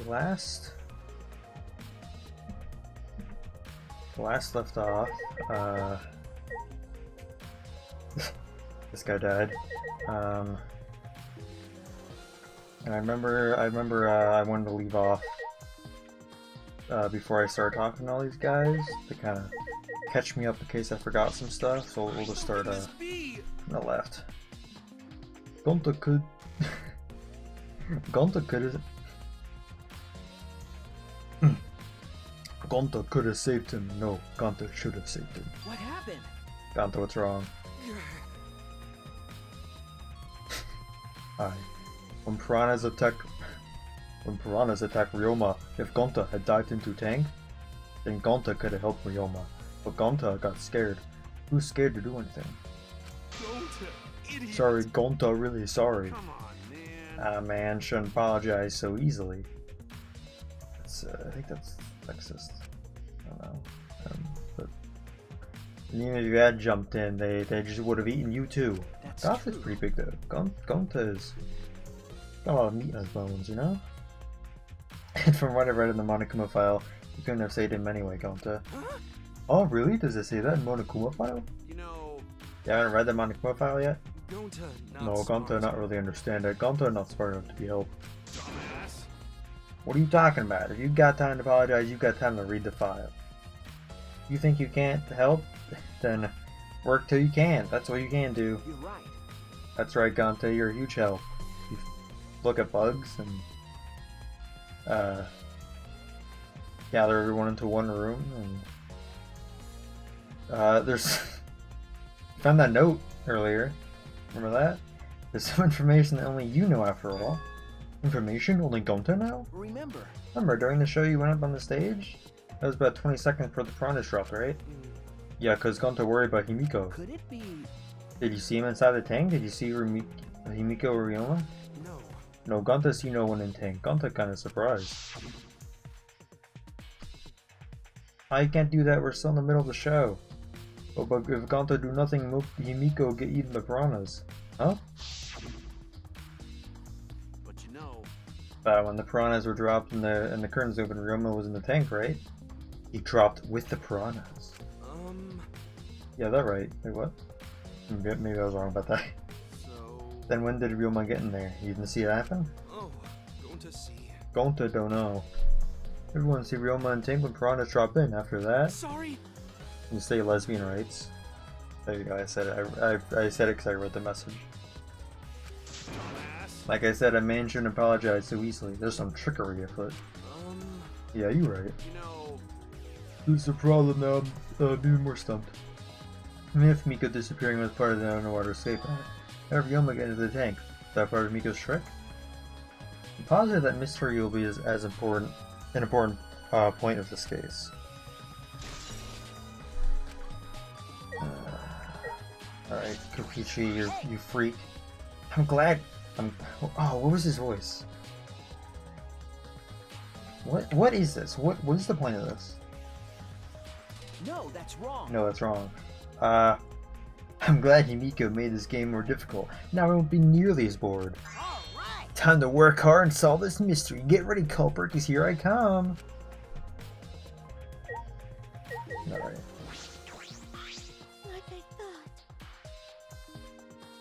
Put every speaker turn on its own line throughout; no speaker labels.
last left off, this guy died. And I remember I wanted to leave off before I started talking to all these guys to kind of catch me up in case I forgot some stuff. So we'll just start from the left. Gonta could Gonta could have saved him. No, Gonta should have saved him.
What happened?
Gonta, what's wrong? Hi. When piranhas attack Ryoma, if Gonta had dived into tank, then Gonta could have helped Ryoma. But Gonta got scared. Who's scared to do anything?
Gonta, idiot.
Sorry, Gonta, really sorry.
Come on, man.
Ah, man, shouldn't apologize so easily. That's, I think that's sexist. I don't know. But even if you had jumped in, they just would have eaten you too. Goth is pretty big though. Gonta is got a lot of meat in his bones, you know? And from what I read in the Monokuma file, you couldn't have saved him anyway, Gonta.
Huh?
Oh, really? Does it say that in Monokuma file?
You know,
You haven't read the Monokuma file yet?
Gonta not
No,
smart.
Gonta not really understand it. Gonta not smart enough to be helped.
Dumbass.
What are you talking about? If you've got time to apologize, you've got time to read the file. You think you can't help? Then work till you can. That's what you can do.
You're right.
That's right, Gonta, you're a huge help. You look at bugs and gather everyone into one room and there's found that note earlier. Remember that? There's some information that only you know after all. Information only Gonta know? Remember during the show you went up on the stage? That was about 20 seconds before the piranhas dropped, right? Yeah, because Gonta worried about Himiko.
Could it be?
Did you see him inside the tank? Did you see Himiko or Ryoma?
No.
No, Gonta see no one in tank. Gonta kinda surprised. I can't do that, we're still in the middle of the show. Oh, but if Gonta do nothing, Himiko get eaten by piranhas. Huh?
But you know.
When the piranhas were dropped and the curtains opened, Ryoma was in the tank, right? He dropped with the piranhas. Yeah, that's right. Wait, what? Maybe I was wrong about that.
So.
Then when did Ryoma get in there? You didn't see it happen?
Oh, Gonta see.
Gonta don't know. Everyone see Ryoma and tank when piranhas drop in. After that,
Sorry.
you say lesbian rights. There you go. I said it. I said it because I read the message.
Dumbass.
Like I said, a man shouldn't apologize so easily. There's some trickery afoot. Yeah, you right.
You know.
Who's the problem now? I'm even more stumped. If Miko disappearing was part of the underwater escape, how did Ryoma get into the tank? Is that part of Miko's trick? I'm positive that mystery will be as important, an important point of this case. Alright, Kokichi, you freak. I'm glad. Oh, what was his voice? What is this? What is the point of this?
No, that's wrong.
No, that's wrong. I'm glad Himiko made this game more difficult. Now I won't be nearly as bored.
All right.
Time to work hard and solve this mystery. Get ready, culprit, because here I come. Alright.
Like I thought.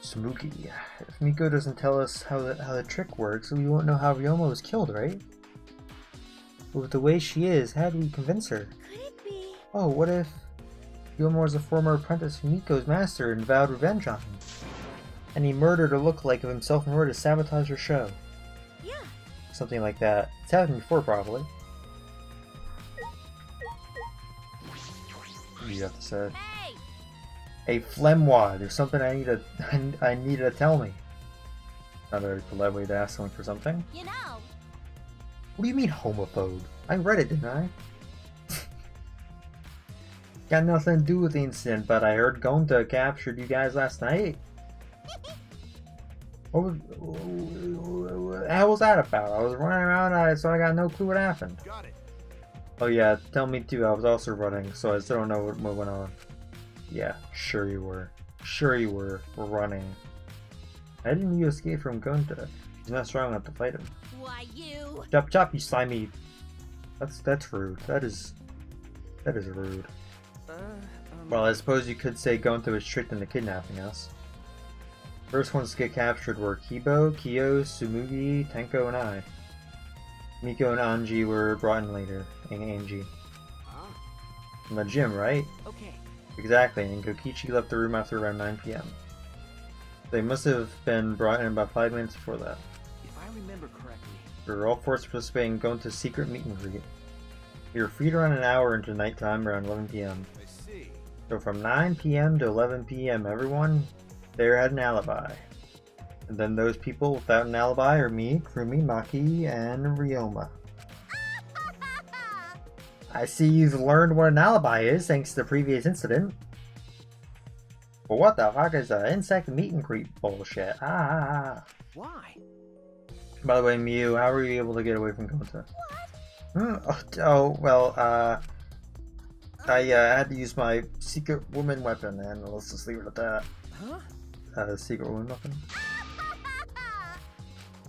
Smooky. If Miko doesn't tell us how the trick works, we won't know how Ryoma was killed, right? But with the way she is, how do we convince her?
Could it be?
Oh, what if Ryoma was a former apprentice of Miko's master and vowed revenge on him? And he murdered a lookalike of himself in order to sabotage her show.
Yeah.
Something like that. It's happened before, probably. What do you have to say?
Hey!
Hey, Flemwad, there's something I need to tell me. Not a very polite way to ask someone for something.
You know.
What do you mean homophobe? I read it, didn't I? Got nothing to do with the incident, but I heard Gonta captured you guys last night. What the hell was that about? I was running around, so I got no clue what happened.
Got it.
Oh yeah, tell me too, I was also running, so I still don't know what went on. Yeah, sure you were. Sure you were. We're running. How didn't you escape from Gonta? He's not strong enough to fight him.
why you.
Chop chop, you slimy. That's rude. That is rude. Well, I suppose you could say going through was tricked into kidnapping us. First ones to get captured were Kibo, Kyo, Sumugi, Tenko, and I. Miko and Anji were brought in later, and Anji. From the gym, right?
Okay.
Exactly, and Kokichi left the room after around 9 p.m. They must have been brought in about 5 minutes before that.
If I remember correctly.
We were all forced to participate in going to secret meet and greet. We were freed around an hour into nighttime around 11 p.m.
I see.
So from 9 p.m. to 11 p.m. everyone there had an alibi. And then those people without an alibi are me, Krumi, Maki, and Ryoma. I see you've learned what an alibi is thanks to the previous incident. But what the fuck is the insect meet and greet bullshit? Why? By the way, Miu, how were you able to get away from Gonta? I had to use my secret woman weapon, and let's just leave it at that. Secret woman weapon?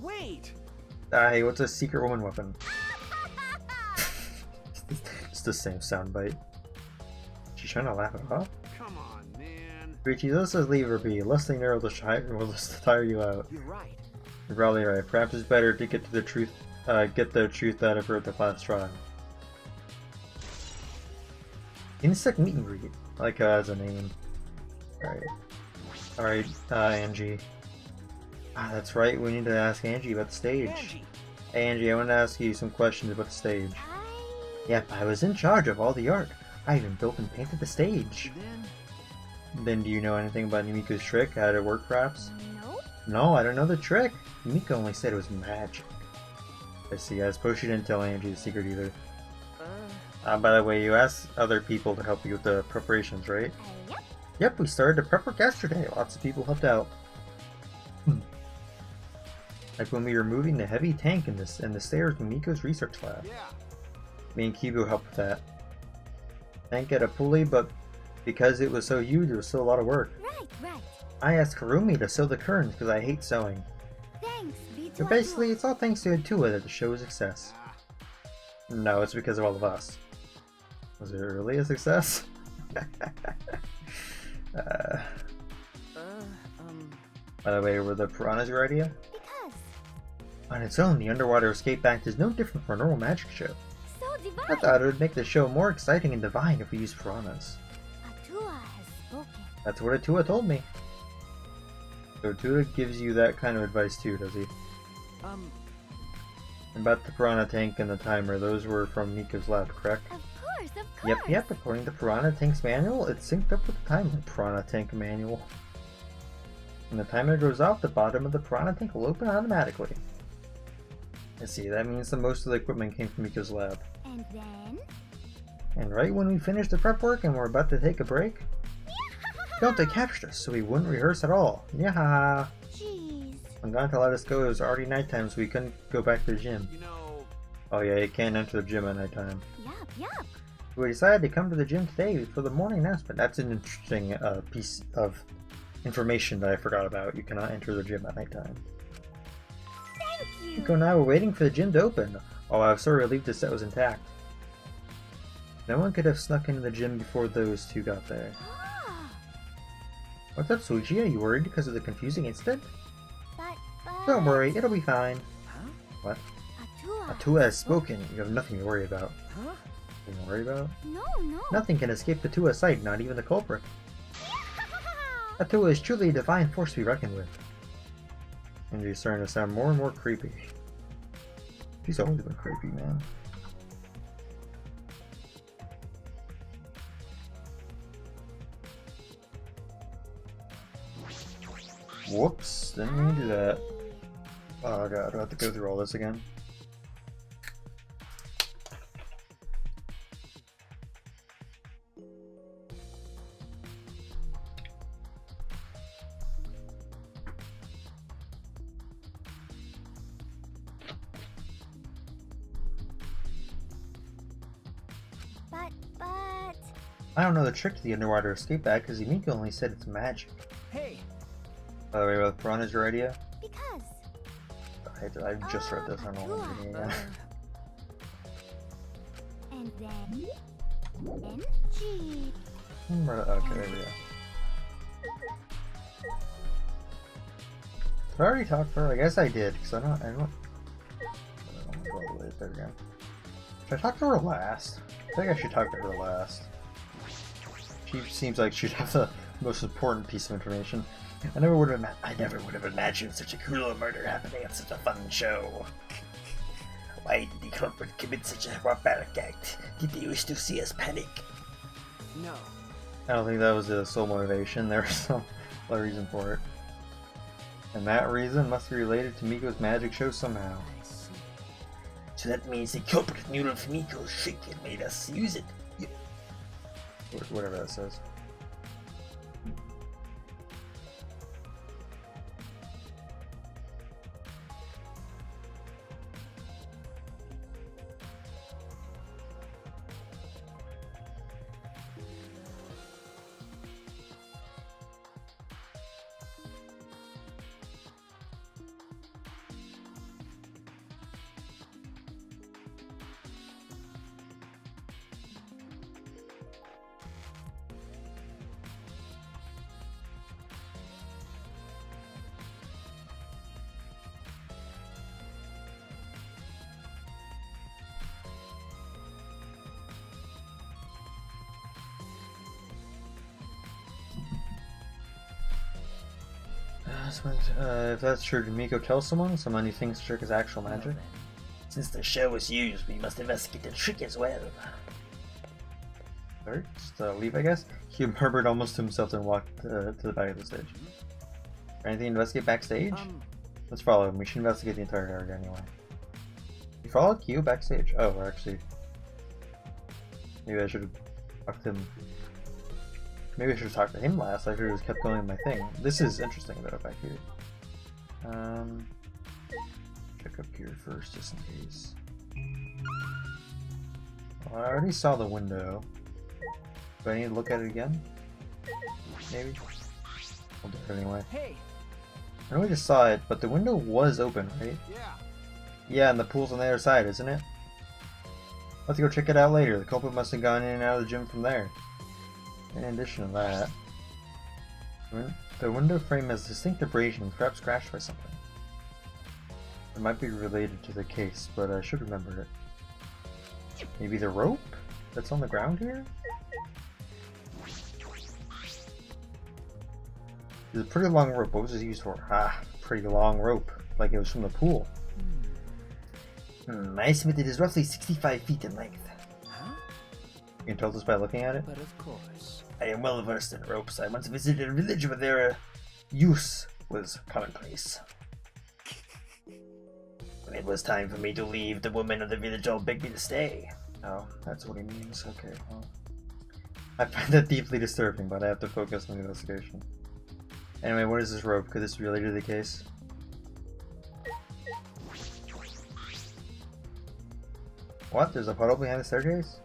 Wait!
Hey, what's a secret woman weapon? It's the same soundbite. She's trying to laugh it off?
Come on, man.
Richie, let's just leave her be. Less thing there will just tire you out.
You're right.
You're probably right. Perhaps it's better to get the truth out of her at the last try. Insect meet and greet. I like how it has a name. Alright, Angie. That's right, we need to ask Angie about the stage.
Angie.
Hey Angie, I want to ask you some questions about the stage. Yep, I was in charge of all the art. I even built and painted the stage. Then do you know anything about Miko's trick? How did it work, perhaps?
No.
No, I don't know the trick. Miko only said it was magic. I see, I suppose she didn't tell Angie the secret either. By the way, you asked other people to help you with the preparations, right?
Yep.
Yep, we started the prep work yesterday. Lots of people helped out. Like when we were moving the heavy tank in the stairs in Miko's research lab.
Yeah.
Me and Kibo helped with that. Tank had a pulley, but because it was so huge, there was still a lot of work.
Right.
I asked Karumi to sew the curtains because I hate sewing.
Thanks,
But basically, it's all thanks to Atua that the show was a success. No, it's because of all of us. Was it really a success? By the way, were the piranhas your idea?
Because.
On its own, the underwater escape act is no different from a normal magic show.
So divine.
I thought it would make the show more exciting and divine if we used piranhas.
Atua has spoken.
That's what Atua told me. So Atua gives you that kind of advice too, does he? About the piranha tank and the timer, those were from Miko's lab, correct?
Of course.
Yep, according to Piranha Tank's manual, it's synced up with the timer Piranha Tank manual. When the timer goes off, the bottom of the Piranha Tank will open automatically. I see, that means that most of the equipment came from Miko's lab.
And then?
And right when we finished the prep work and we're about to take a break, Gonta captured us so we wouldn't rehearse at all. Yeah.
Jeez.
When Gonta let us go, it was already nighttime, so we couldn't go back to the gym.
You know.
Oh yeah, you can't enter the gym at nighttime.
Yup.
We decided to come to the gym today for the morning announcement. That's an interesting piece of information that I forgot about. You cannot enter the gym at nighttime.
Thank you.
Miko and I were waiting for the gym to open. Oh, I was so relieved the set was intact. No one could have snuck into the gym before those two got there. What's up, Suji? Are you worried because of the confusing incident?
But...
Don't worry, it'll be fine.
Huh?
What?
Atua.
Atua has spoken. You have nothing to worry about.
Huh?
Nothing to worry about?
No.
Nothing can escape Atua's sight, not even the culprit. Atua is truly a divine force to be reckoned with. And she's starting to sound more and more creepy. She's always been creepy, man. Whoops, didn't mean to do that. Oh god, do I have to go through all this again?
But...
I don't know the trick to the underwater escape bag because Miko only said it's magic.
Hey.
By the way, about the piranhas, your idea?
Because...
I just read this. I don't know what I'm reading again.
And then G.
Okay, there we go. Did I already talk to her? I guess I did, because I don't go all the way there again. Should I talk to her last? I think I should talk to her last. She seems like she'd have the most important piece of information. I never would have imagined such a cruel murder happening at such a fun show. Why did the culprit commit such a barbaric act? Did they wish to see us panic?
No.
I don't think that was the sole motivation. There was some other reason for it. And that reason must be related to Miko's magic show somehow. So that means the culprit knew of Miko's trick and made us use it. Whatever that says. If that's true, did Miko tell someone he thinks the trick is actual magic? Since the show was used, we must investigate the trick as well. Alright, just leave, I guess. He murmured almost to himself and walked to the back of the stage. Anything to investigate backstage? Let's follow him. We should investigate the entire area anyway. You followed Q backstage? Oh, actually, maybe I should have talked to him. Maybe I should have talked to him last. I should have just kept going with my thing. This is interesting though, back here. Check up here first, just in case. Well, I already saw the window. Do I need to look at it again? Maybe? I'll do it anyway.
Hey.
I know we just saw it, but the window was open, right?
Yeah.
Yeah, and the pool's on the other side, isn't it? Let's go check it out later. The culprit must have gone in and out of the gym from there. In addition to that, the window frame has distinct abrasion, perhaps scratched by something. It might be related to the case, but I should remember it. Maybe the rope that's on the ground here? It's a pretty long rope. What was it used for? Ah, pretty long rope. Like it was from the pool. I estimate it is roughly 65 feet in length.
Huh?
You can tell this by looking at it?
But of course.
I am well versed in ropes. I once visited a village where their use was commonplace. When it was time for me to leave, the women of the village all begged me to stay. Oh, that's what he means. Okay, well. I find that deeply disturbing, but I have to focus on the investigation. Anyway, what is this rope? Could this be related to the case? What? There's a puddle behind the staircase?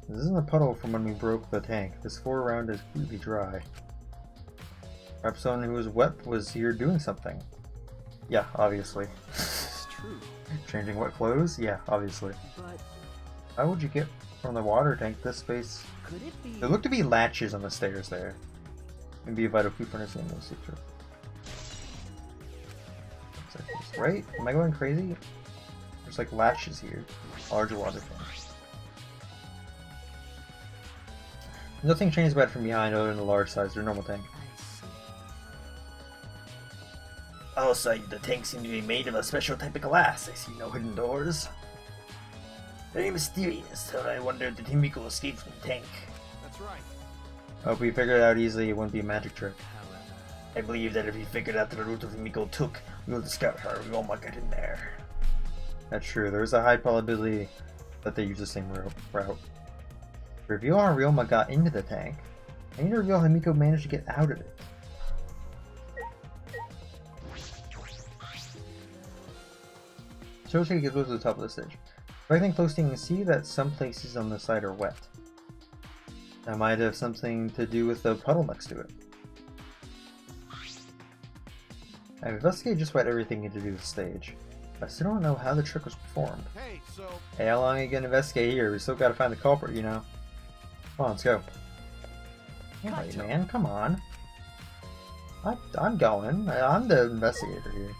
This isn't a puddle from when we broke the tank. This floor around is completely dry. Perhaps someone who was wet was here doing something. Yeah, obviously.
It's true.
Changing wet clothes? Yeah, obviously.
But
how would you get from the water tank this space?
could it be?
There look to be latches on the stairs there. Maybe a vital key furnace in the secret. Right? Am I going crazy? There's like latches here. Large water tanks. Nothing changed about it from behind other than the large size, their normal tank. Outside, the tank seemed to be made of a special type of glass. I see no hidden doors. Very mysterious, so I wondered did Himiko escape from the tank.
That's right.
I hope we figured it out easily, it wouldn't be a magic trick.
However,
I believe that if we figured out the route Himiko took, we will discover her. We won't get in there. That's true. There's a high probability that they use the same route. Reveal how Ryoma got into the tank. I need to reveal how Himiko managed to get out of it. Shoshiki goes to the top of the stage. Directing closely, you can see that some places on the side are wet. That might have something to do with the puddle next to it. I've investigated just about everything to do with the stage. I still don't know how the trick was performed.
Hey, so
Hey, how long are you gonna investigate here? We still gotta find the culprit, you know? Come on, let's go. Alright, man, come on. I'm going. I'm the investigator here.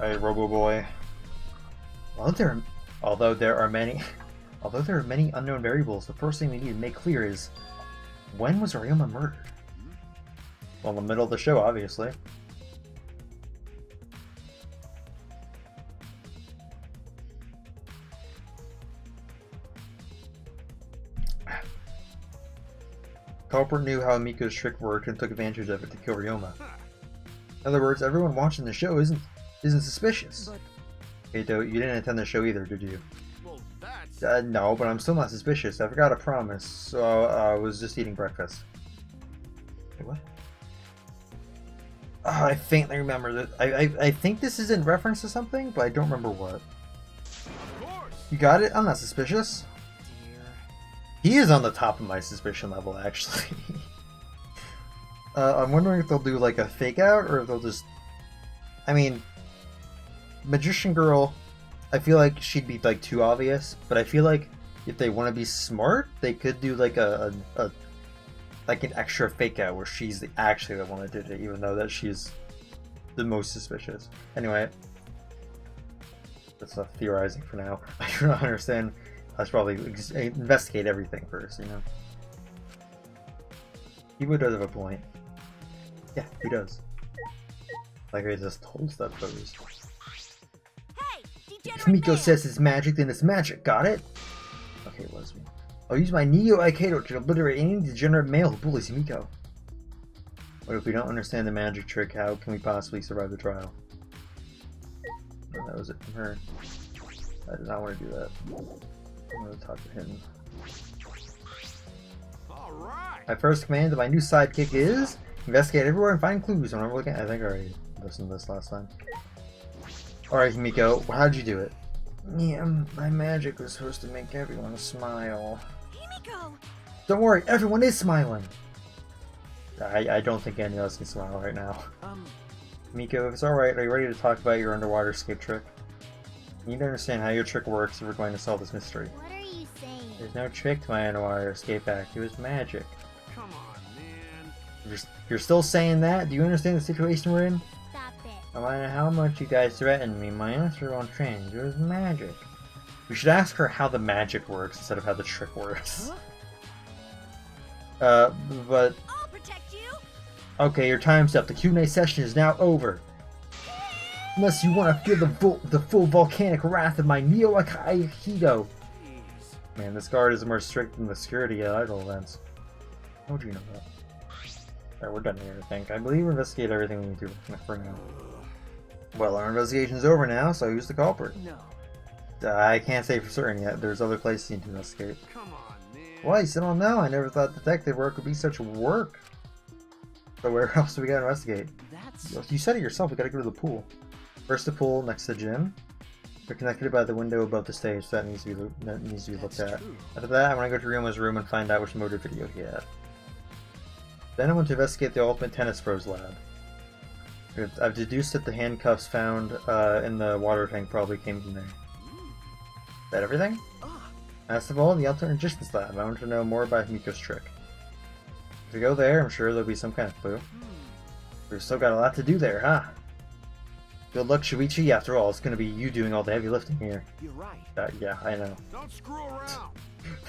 Alright, Robo Boy. Although there are many unknown variables, the first thing we need to make clear is, when was Ryoma murdered? Well, in the middle of the show, obviously. Culprit knew how Miko's trick worked and took advantage of it to kill Ryoma. In other words, everyone watching the show isn't suspicious. Hey, though, you didn't attend the show either, did you?
well, that's
No, but I'm still not suspicious. I forgot a promise, so I was just eating breakfast. Wait, what? I faintly remember that. I think this is in reference to something, but I don't remember what.
of course.
You got it? I'm not suspicious.
Dear.
He is on the top of my suspicion level, actually. I'm wondering if they'll do like a fake out, or if they'll just... I mean, Magician Girl, I feel like she'd be like too obvious, but I feel like if they want to be smart, they could do like like an extra fake out where she's actually the one that did it, even though that she's the most suspicious. Anyway, that's not theorizing for now. I do not understand. I should probably investigate everything first, you know? Kibo does have a point. Yeah, he does. Like I just told that pose.
Hey, degenerate
Miko
man!
says it's magic, then it's magic. Got it? Okay, lesbian. I'll use my Neo Aikido to obliterate any degenerate male who bullies Miko. What if we don't understand the magic trick? How can we possibly survive the trial? Oh, that was it from her. I did not want to do that. I'm going to talk to him.
All right.
My first command to my new sidekick is investigate everywhere and find clues. When I'm looking, I think I already listened to this last time. Alright, Miko, how'd you do it? Yeah, my magic was supposed to make everyone smile.
Hey, Miko!
Don't worry, everyone is smiling! I don't think any of us can smile right now. Miko, if it's alright, are you ready to talk about your underwater escape trick? You need to understand how your trick works if we're going to solve this mystery.
What are you saying?
There's no trick to my underwater escape act, it was magic.
Come on, man.
You're still saying that? Do you understand the situation we're in?
Stop it.
No matter how much you guys threaten me, my answer won't change. It was magic. We should ask her how the magic works instead of how the trick works.
Huh?
But...
I'll protect you!
Okay, your time's up. The Q&A session is now over. Unless you want to feel the full volcanic wrath of my Neo Aikido.
Jeez.
Man, this guard is more strict than the security at idol events. How would you know that? Alright, we're done here, I think. I believe we investigated everything we need to for now. Well, our investigation's over now, so who's the culprit?
No.
I can't say for certain yet. There's other places you need to investigate.
Come on, man.
Well, you still don't know. I never thought detective work would be such work. So where else do we gotta investigate?
That's
You said it yourself, we gotta go to the pool. First the pool next to the gym. They're connected by the window above the stage, so that needs to be looked at.
true.
After that, I want to go to Ryoma's room and find out which motor video he had. Then I want to investigate the Ultimate Tennis Pros lab. I've deduced that the handcuffs found in the water tank probably came from there. Is that everything?
Ah,
Last of all, the Ultimate Magician's lab. I want to know more about Miko's trick. If we go there, I'm sure there'll be some kind of clue. We've still got a lot to do there, huh? Good luck, Shuichi. After all, it's going to be you doing all the heavy lifting here.
you're right.
Yeah, I know.
Don't screw around.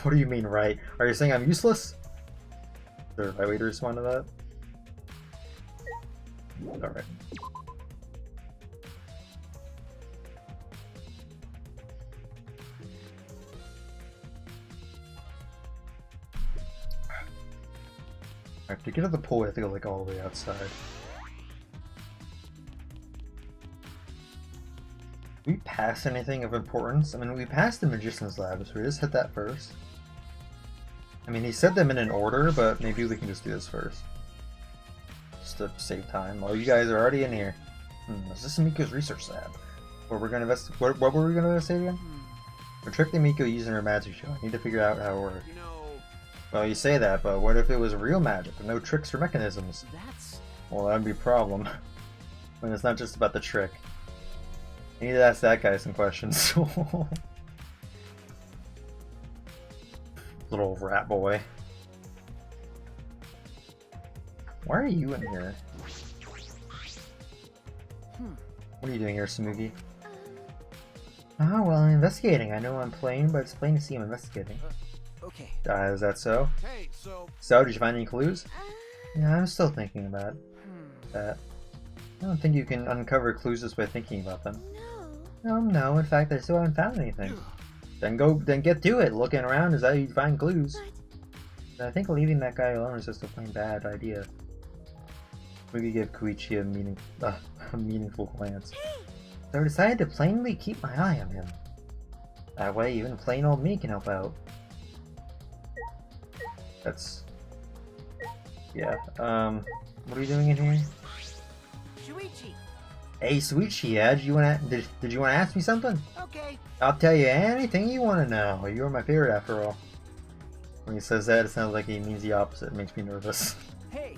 What do you mean, right? Are you saying I'm useless? Is there a right way to respond to that? Alright. Alright, to get to the pool, I have to go like all the way outside. Did we pass anything of importance? I mean, we passed the Magician's Lab, so we just hit that first. I mean, he said them in an order, but maybe we can just do this first. Just to save time. Oh, you guys are already in here. Is this Miko's research lab? Where we're gonna what were we gonna investigate again? We're tricking Miko using her magic show. I need to figure out how it works.
You know,
Well, you say that, but what if it was real magic with no tricks or mechanisms?
That's...
Well, that'd be a problem. When it's not just about the trick. You need to ask that guy some questions. Little rat boy. Why are you in here? What are you doing here, Smoogie? Oh, well, I'm investigating. I know I'm playing, but it's plain to see I'm investigating.
Okay.
Is that so?
Hey, so...
So, did you find any clues? Yeah, I'm still thinking about that. I don't think you can uncover clues just by thinking about them. No, in fact, I still haven't found anything. Then get to it. Looking around is how you find clues. I think leaving that guy alone is just a plain bad idea. We could give Koichi a meaningful glance. So I decided to plainly keep my eye on him. That way, even plain old me can help out. That's... yeah, what are you doing in here?
Shuichi.
Hey, Shuichi, yeah, did you want to ask me something?
Okay.
I'll tell you anything you want to know. You're my favorite after all. When he says that, it sounds like he means the opposite. It makes me nervous.
Hey.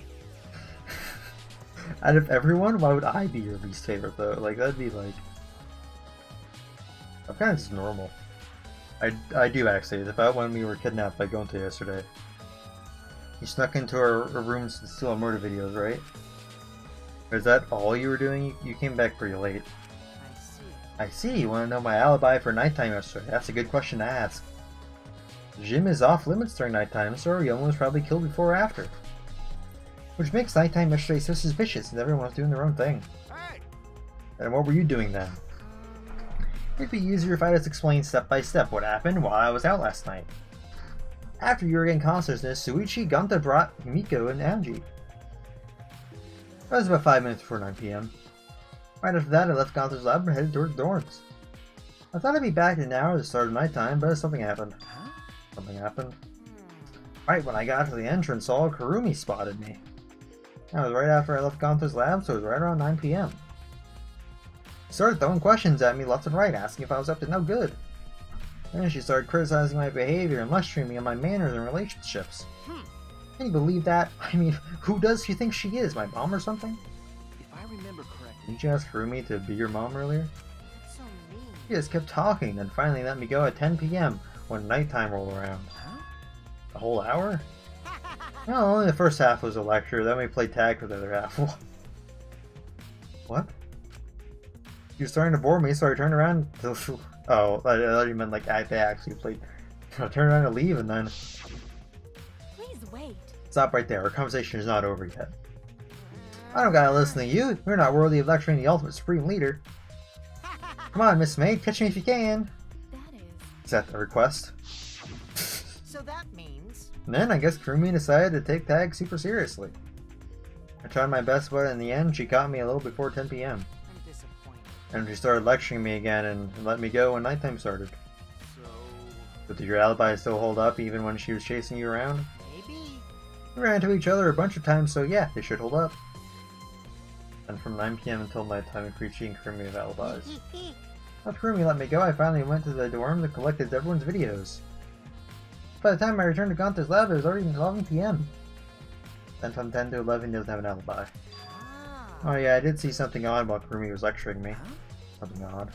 Out of everyone, why would I be your least favorite though? Like, that'd be like... I'm kind of just normal. I do actually. It's about when we were kidnapped by Gonta yesterday. You snuck into our rooms to steal our murder videos, right? Or is that all you were doing? You came back pretty late. I see. You want to know my alibi for nighttime yesterday? That's a good question to ask. Jim is off limits during nighttime, so Ryoma was probably killed before or after. Which makes nighttime yesterday so suspicious, since everyone was doing their own thing.
Hey.
And what were you doing then? It'd be easier if I just explained step by step what happened while I was out last night. After you regained consciousness, Shuichi, Gonta brought Miko and Anji. That was about 5 minutes before 9 p.m. Right after that, I left Gonta's lab and headed towards the dorms. I thought I'd be back in an hour to start of nighttime, but something happened. Something happened. Right when I got to the entrance, all Kurumi spotted me. That was right after I left Gonta's lab, so it was right around 9 p.m. She started throwing questions at me left and right, asking if I was up to no good. Then she started criticizing my behavior and lecturing me on my manners and relationships. Can you believe that? I mean, who does she think she is? My mom or something?
If I remember correctly...
Didn't you ask Kurumi to be your mom earlier?
That's so mean.
She just kept talking, then finally let me go at 10 p.m. when nighttime rolled around. A whole hour? No, only the first half was a lecture, then we played tag for the other half. What? You were starting to bore me, so I turned around to... Oh, I thought you meant like they actually played... I turned around to leave and then...
Please wait.
Stop right there, our conversation is not over yet. I don't gotta listen to you, you're not worthy of lecturing the ultimate supreme leader. Come on, Miss Maid, catch me if you can.
That is.
Is that the request?
So that means...
And then I guess Kurumi decided to take tag super seriously. I tried my best, but in the end, she caught me a little before 10 p.m.
I'm disappointed.
And she started lecturing me again and let me go when nighttime started.
So...
But did your alibi still hold up even when she was chasing you around?
maybe...
We ran into each other a bunch of times, so yeah, they should hold up. And from 9 p.m. until nighttime, Koichi and Kurumi have alibis. After Kurumi let me go, I finally went to the dorm and collected everyone's videos. By the time I returned to Gonta's lab, it was already 11 p.m. Then from 10 to 11, he doesn't have an alibi. Oh yeah, I did see something odd while Kurumi was lecturing me. Something odd.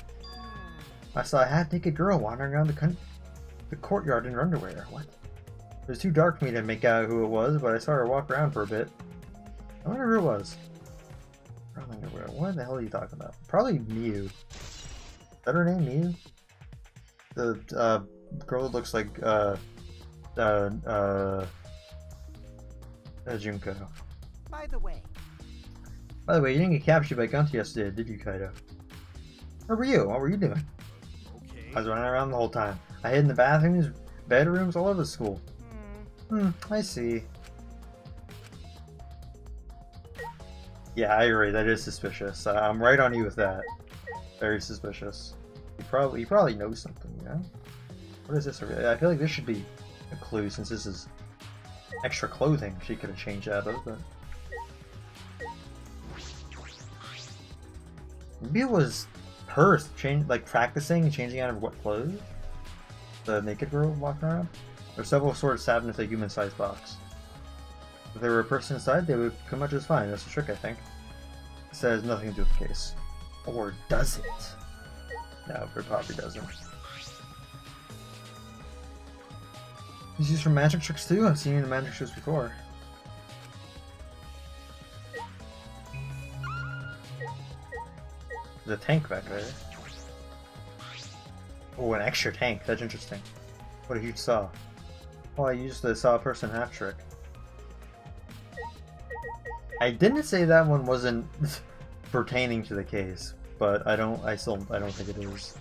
I saw a half-naked girl wandering around the courtyard in her underwear. What? It was too dark for me to make out who it was, but I saw her walk around for a bit. I wonder who it was. Girl in underwear. What the hell are you talking about? Probably Miu. Is that her name, Miu? The girl that looks like Junko.
By the way...
By the way, you didn't get captured by Gonta yesterday, did you, Kaido? Where were you? What were you doing?
Okay...
I was running around the whole time. I hid in the bathrooms, bedrooms, all over the school. I see. Yeah, I agree. That is suspicious. I'm right on you with that. Very suspicious. He probably knows something, you know? What is this? I feel like this should be a clue since this is extra clothing she could have changed out of, but... Maybe it was her practicing and changing out of what clothes? The naked girl walking around? There's several swords stabbed into a human-sized box. If there were a person inside, they would come out just fine. That's a trick, I think. This has nothing to do with the case. Or does it? No, it probably doesn't. He's used for magic tricks too? I've seen you in the magic tricks before. There's a tank back there. Oh, an extra tank. That's interesting. What a huge saw. Oh, I used the saw person half trick. I didn't say that one wasn't pertaining to the case, but I don't think it is.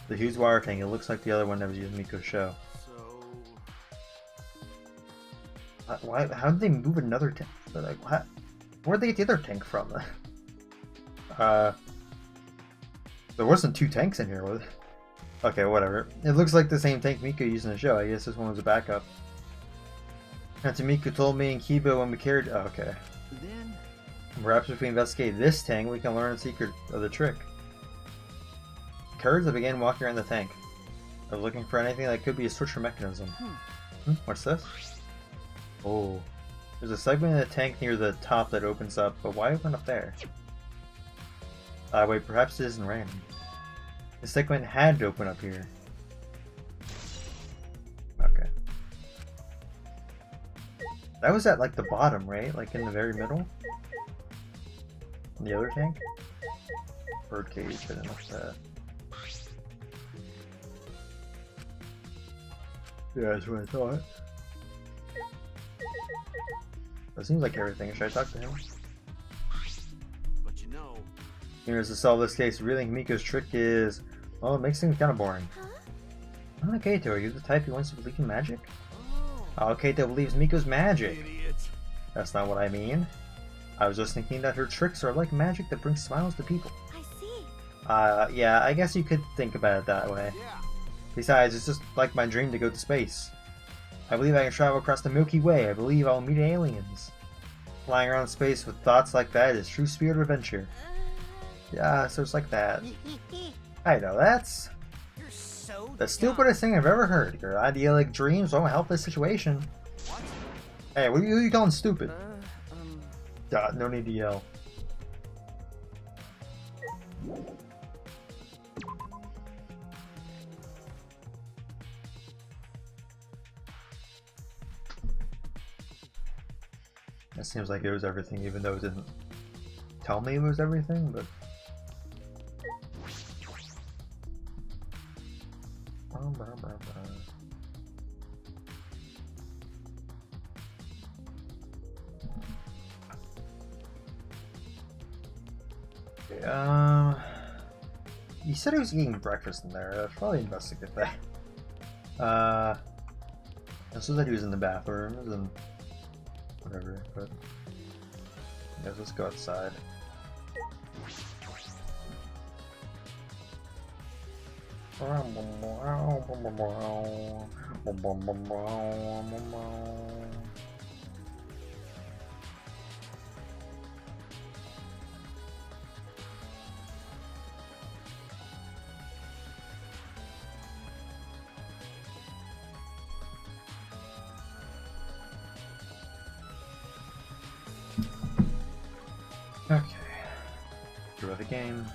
The huge wire tank, it looks like the other one that was used in Miko's show.
So
How did they move another tank? Like, where'd they get the other tank from? There wasn't two tanks in here, was it? Okay, whatever. It looks like the same tank Miko used in the show. I guess this one was a backup. Auntie Miko told me and Kiba when we carried. Oh, okay.
then
Perhaps if we investigate this tank, we can learn the secret of the trick. Courage, I began walking around the tank. I was looking for anything that could be a switcher mechanism. What's this? Oh. There's a segment in the tank near the top that opens up, but why open up there? Wait, perhaps it isn't random. The segment had to open up here. Okay. That was at like the bottom, right? Like in the very middle? In the other tank? Birdcage, I didn't know that. Yeah, that's what I thought. That seems like everything. Should I talk to him?
but you know,
Here's to solve this case. Really, Miko's trick is, well, it makes things kind of boring.
Huh?
Kaito, are you the type who wants to believe in magic?
oh,
Kaito believes Miko's magic.
idiot.
That's not what I mean. I was just thinking that her tricks are like magic that brings smiles to people.
I see.
Yeah, I guess you could think about it that way.
Yeah.
Besides, it's just like my dream to go to space. I believe I can travel across the Milky Way. I believe I'll meet aliens. Flying around space with thoughts like that is true spirit of adventure. Yeah, so it's like that. I know, that's
You're so
the
dumb.
stupidest thing I've ever heard. Your idyllic dreams won't help this situation.
What?
Hey, who are you calling stupid?
Um,
No need to yell. It seems like it was everything, even though it didn't tell me it was everything, but... Okay, he said he was eating breakfast in there. I'd probably investigate that. This was that he was in the bathrooms and whatever, but yeah, let's go outside. Okay. Through the game.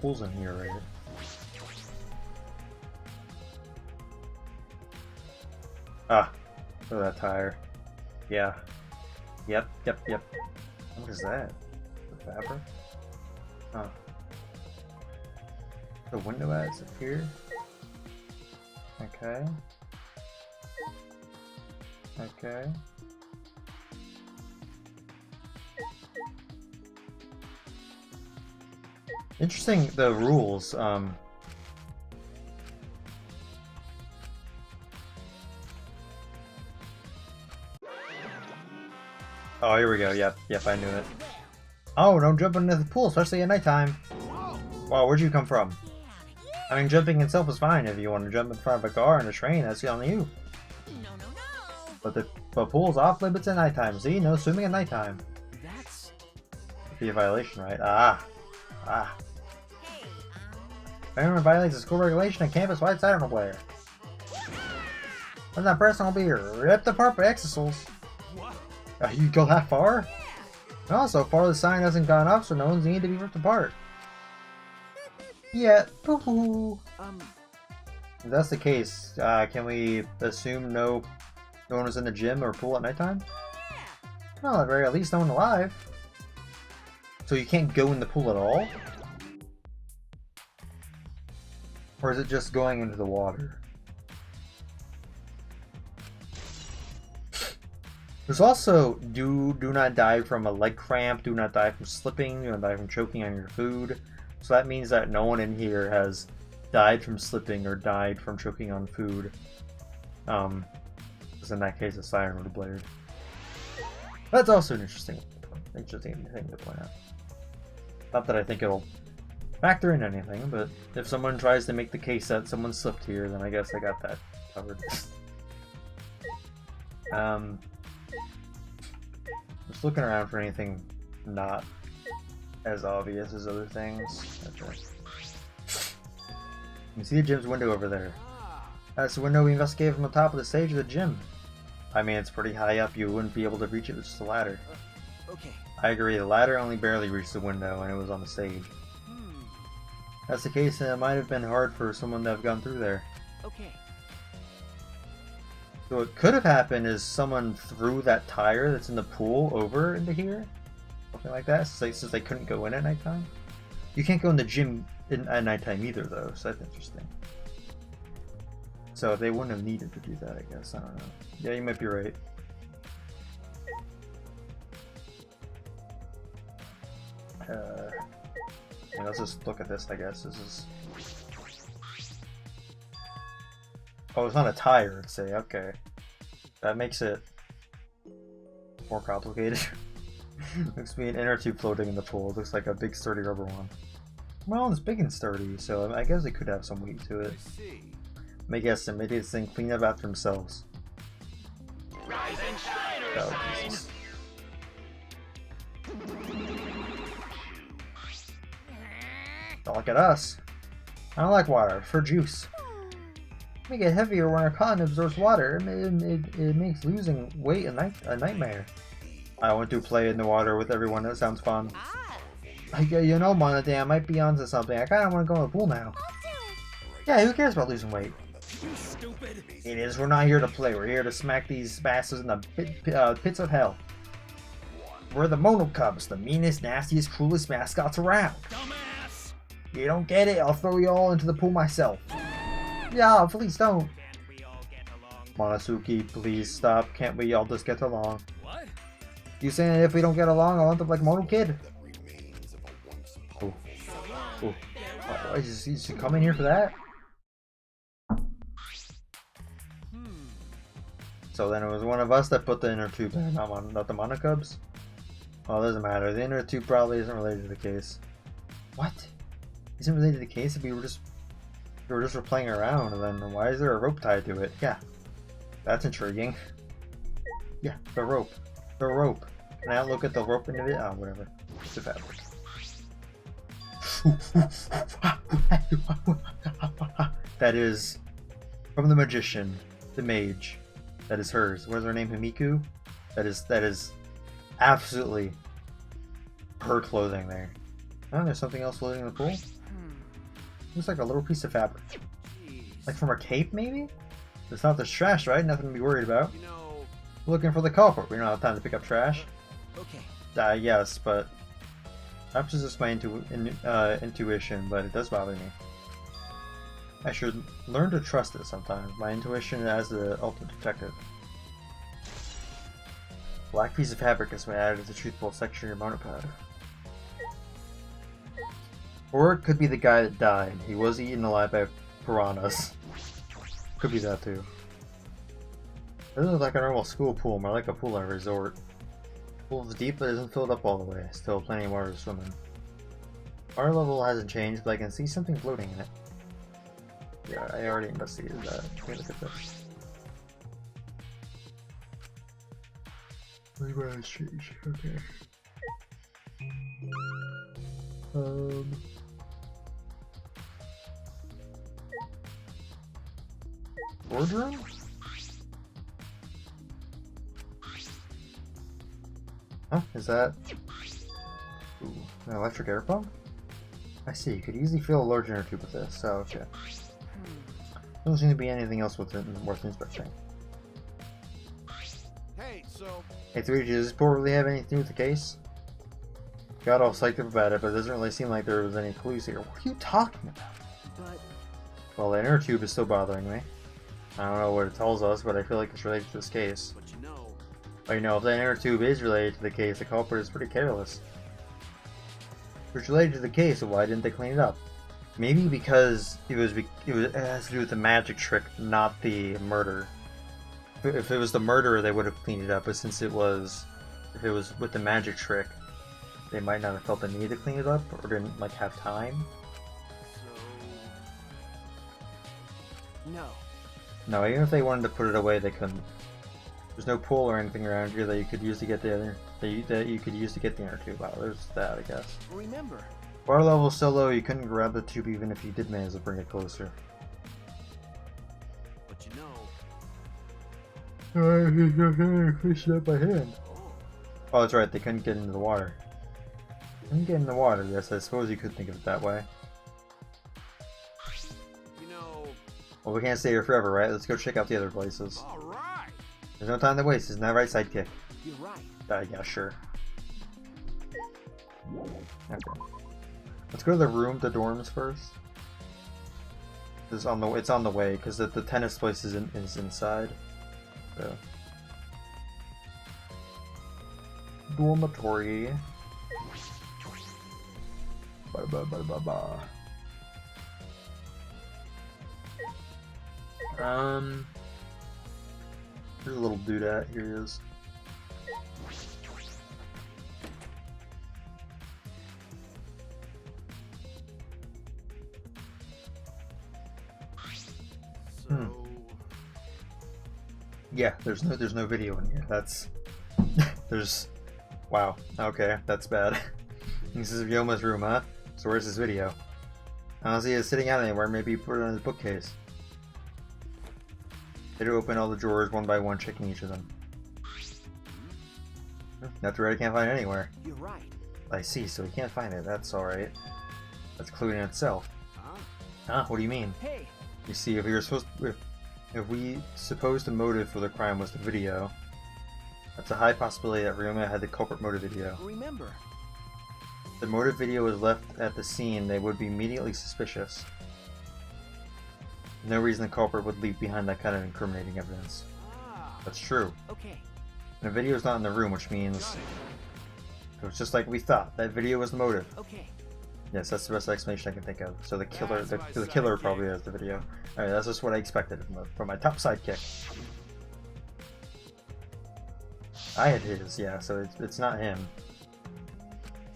Pool's in here, right? Ah, look at that tire. Yeah. Yep. What is that? The fabric? Huh. The window ads up here? Okay. Okay. Interesting, the rules. Oh, here we go. Yep, I knew it. Oh, don't jump into the pool, especially at nighttime. Wow, where'd you come from? I mean, jumping itself is fine. If you want to jump in front of a car and a train, that's on you.
No.
But the pool's off limits at nighttime. See, no swimming at nighttime.
That's
Be a violation, right? Ah. If anyone violates a school regulation on campus, why is that on the player? When that person will be ripped apart by exorcils. You go that far? No, so far the sign hasn't gone up, so no one's needed to be ripped apart. Yet. If that's the case, can we assume no one was in the gym or pool at nighttime? Well, at very least no one alive. So you can't go in the pool at all? Or is it just going into the water? There's also do not die from a leg cramp, do not die from slipping, do not die from choking on your food. So that means that no one in here has died from slipping or died from choking on food. Because in that case a siren would have blared. That's also an interesting thing to point out. Not that I think it'll factor in anything, but if someone tries to make the case that someone slipped here, then I guess I got that covered. Just looking around for anything not as obvious as other things. Okay. You can see the gym's window over there. That's the window we investigated from the top of the stage of the gym. I mean, it's pretty high up, you wouldn't be able to reach it with just a ladder.
Okay.
I agree, the ladder only barely reached the window and it was on the stage. That's the case, and it might have been hard for someone to have gone through there.
Okay.
So what could have happened is someone threw that tire that's in the pool over into here. Something like that, since they couldn't go in at nighttime. You can't go in the gym at nighttime either, though, so that's interesting. So they wouldn't have needed to do that, I guess. I don't know. Yeah, you might be right. Yeah, let's just look at this, I guess. This is... Oh, it's not a tire, let's say. Okay. That makes it more complicated. Looks to be an inner tube floating in the pool. It looks like a big sturdy rubber one. Well, it's big and sturdy, so I guess it could have some weight to it. Make guess and make this thing clean up after themselves.
Rise and shine,
Oh, Jesus. Don't look at us. I don't like water. For juice. Make it heavier when our cotton absorbs water. It makes losing weight a nightmare. I want to play in the water with everyone. That sounds fun. You know, Monday, I might be onto something. I kind of want to go in the pool now. Yeah, who cares about losing weight?
Stupid.
It is. We're not here to play. We're here to smack these bastards in the pits of hell. We're the Mono Cubs, the meanest, nastiest, cruelest mascots around.
Dumbass.
You don't get it? I'll throw you all into the pool myself. Yeah, please don't.
Can't we all get along?
Monosuke, please stop. Can't we all just get along?
What?
You saying if we don't get along, I'll end up like Mono Kid? Oh. Oh. Is he coming here for that? So then it was one of us that put the inner tube there, not the Monocubs? Well, it doesn't matter. The inner tube probably isn't related to the case. What? Isn't related to the case if we were just playing around, and then why is there a rope tied to it? Yeah. That's intriguing. Yeah, the rope. The rope. Can I look at the rope into it? Oh, whatever. It's the fabric. That is from the magician, the mage. That is hers. What is her name? Himiku? That is absolutely her clothing there. Oh, there's something else floating in the pool? Looks like a little piece of fabric. Like from her cape, maybe? It's not the trash, right? Nothing to be worried about.
You know.
Looking for the culprit. We don't have time to pick up trash.
Okay.
Yes, but perhaps it's just my intuition, but it does bother me. I should learn to trust it sometimes. My intuition as the ultimate detective. Black piece of fabric has been added to the truthful section of your monopod. Or it could be the guy that died. He was eaten alive by piranhas. Could be that too. This is like a normal school pool, more like a pool at a resort. The pool is deep but isn't filled up all the way. Still plenty of water to swim in. Water level hasn't changed, but I can see something floating in it. Yeah, I already investigated that. Let me look at this. Change. Okay. Boardroom? Huh? Is that... Ooh, an electric air pump? I see, you could easily fill a large inner tube with this, so okay. Doesn't seem to be anything else with it worth inspecting.
Hey, so...
Hey, 3G, does this report really have anything to do with the case? Got all psyched up about it, but it doesn't really seem like there was any clues here. What are you talking about?
But...
Well, the inner tube is still bothering me. I don't know what it tells us, but I feel like it's related to this case.
But you know...
Oh, you know, if the inner tube is related to the case, the culprit is pretty careless. If it's related to the case, so why didn't they clean it up? Maybe because it has to do with the magic trick, not the murder. If it was the murder, they would have cleaned it up, but since if it was with the magic trick, they might not have felt the need to clean it up, or didn't, like, have time.
So... No.
No, even if they wanted to put it away, they couldn't. There's no pool or anything around here that you could use to get the other, that you could use to get the inner tube out. There's that, I guess.
Remember.
Water level is so low you couldn't grab the tube even if you did manage to bring it closer.
But you know...
Fish it up by hand. Oh, that's right, they couldn't get into the water. Couldn't get in the water, yes, I suppose you could think of it that way.
You know...
Well, we can't stay here forever, right? Let's go check out the other places.
Alright!
There's no time to waste, isn't that right, sidekick?
You're right.
Yeah, sure. Okay. Let's go to the room, the dorms first. It's on the way, because the tennis place is inside. So. Dormitory. Ba ba ba ba ba. There's a little doodad. Here he is.
So...
Yeah, there's no video in here. That's wow. Okay, that's bad. This is Yoma's room, huh? So where's his video? I don't see it sitting out anywhere. Maybe you put it on his bookcase. They open all the drawers one by one, checking each of them. That's right, I can't find it anywhere.
You're right.
I see, so he can't find it. That's alright. That's clue in itself.
Huh?
Huh? What do you mean?
Hey!
You see, if we suppose the motive for the crime was the video, that's a high possibility that Ryoma had the culprit motive video.
Remember.
If the motive video was left at the scene, they would be immediately suspicious. No reason the culprit would leave behind that kind of incriminating evidence.
Ah.
That's true.
Okay.
And the video's not in the room, which means it was just like we thought. That video was the motive.
Okay.
Yes, that's the best explanation I can think of. So the killer probably has the video. Alright, that's just what I expected from my top sidekick. I had his, yeah, so it's not him.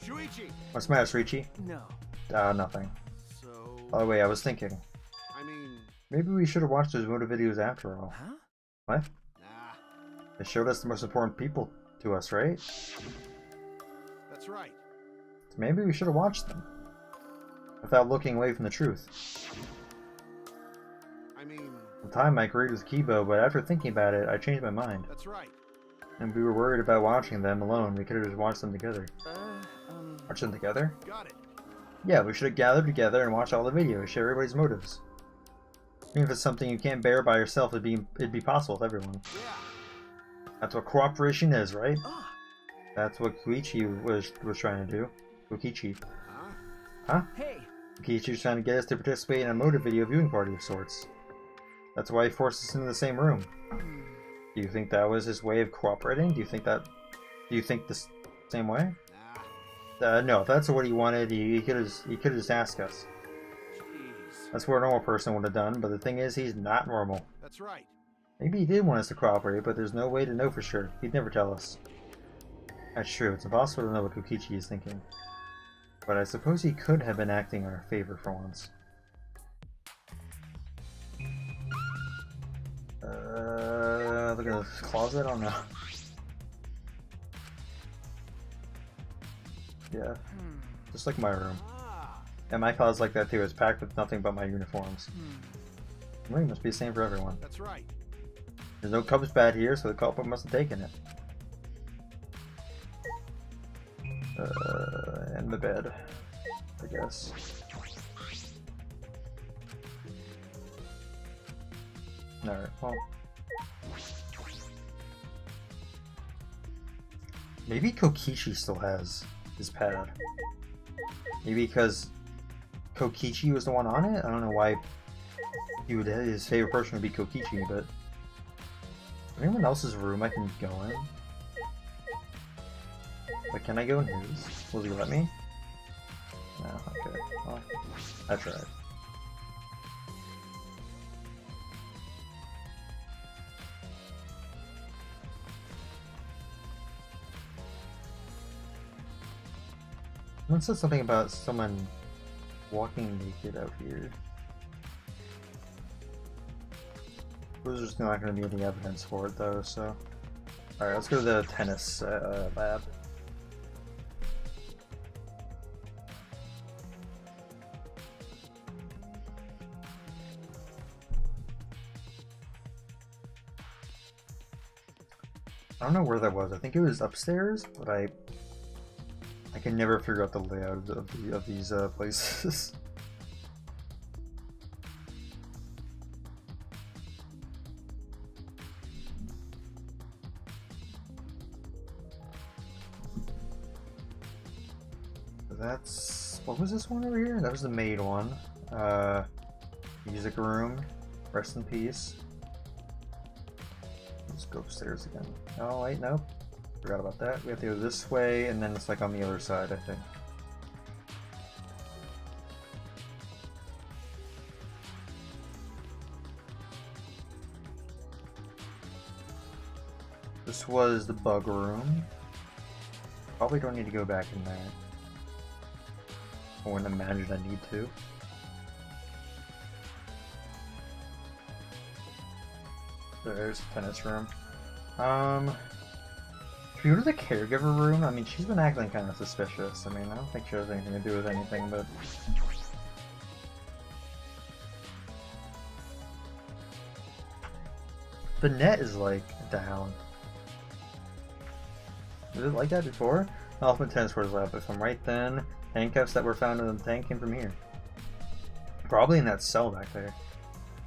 Shuichi!
What's the matter, Shuichi?
No.
Nothing.
So...
By the way, I was thinking,
I mean...
maybe we should have watched those motive videos after all.
Huh?
What?
Nah.
They showed us the most important people to us, right?
That's right.
So maybe we should have watched them. Without looking away from the truth.
I mean...
At the time I agreed with Kibo, but after thinking about it, I changed my mind.
That's right.
And we were worried about watching them alone. We could have just watched them together. Watch them together?
Got it.
Yeah, we should have gathered together and watched all the videos, share everybody's motives. Even if it's something you can't bear by yourself, it'd be possible with everyone.
Yeah.
That's what cooperation is, right?
Ah.
That's what Koichi was trying to do. Kokichi.
Huh?
Huh?
Hey!
Kokichi was trying to get us to participate in a motive video viewing party of sorts. That's why he forced us into the same room. Do you think that was his way of cooperating? Do you think the same way?
Nah.
No, if that's what he wanted, he could have just asked us.
Jeez.
That's what a normal person would have done, but the thing is, he's not normal.
That's right.
Maybe he did want us to cooperate, but there's no way to know for sure. He'd never tell us. That's true, it's impossible to know what Kokichi is thinking. But I suppose he could have been acting in our favor for once. Look at this closet, I don't know. Yeah. Just like my room.
Ah,
And my closet's like that too. It's packed with nothing but my uniforms. Well, it must be the same for everyone.
that's right.
There's no cubs bad here, so the culprit must have taken it. And the bed, I guess. Alright, well. Maybe Kokichi still has his pad. Maybe because Kokichi was the one on it? I don't know why he would his favorite person would be Kokichi, but anyone else's room I can go in? But can I go in his? Will he let me? No, okay. Well, I tried. Someone said something about someone walking naked out here. There's just not going to be any evidence for it though, so... Alright, let's go to the tennis lab. I don't know where that was. I think it was upstairs, but I can never figure out the layout of these places. That's... what was this one over here? That was the maid one. Music room. Rest in peace. Let's go upstairs again. Oh wait, nope. Forgot about that. We have to go this way, and then it's like on the other side, I think. This was the bug room. Probably don't need to go back in there. I wouldn't imagine I need to. There's the tennis room. If you go to the caregiver room, I mean, she's been acting kind of suspicious. I mean, I don't think she has anything to do with anything, but... The net is, like, down. Was it like that before? Elephant tennis court lab. If I'm right, then handcuffs that were found in the tank came from here. Probably in that cell back there.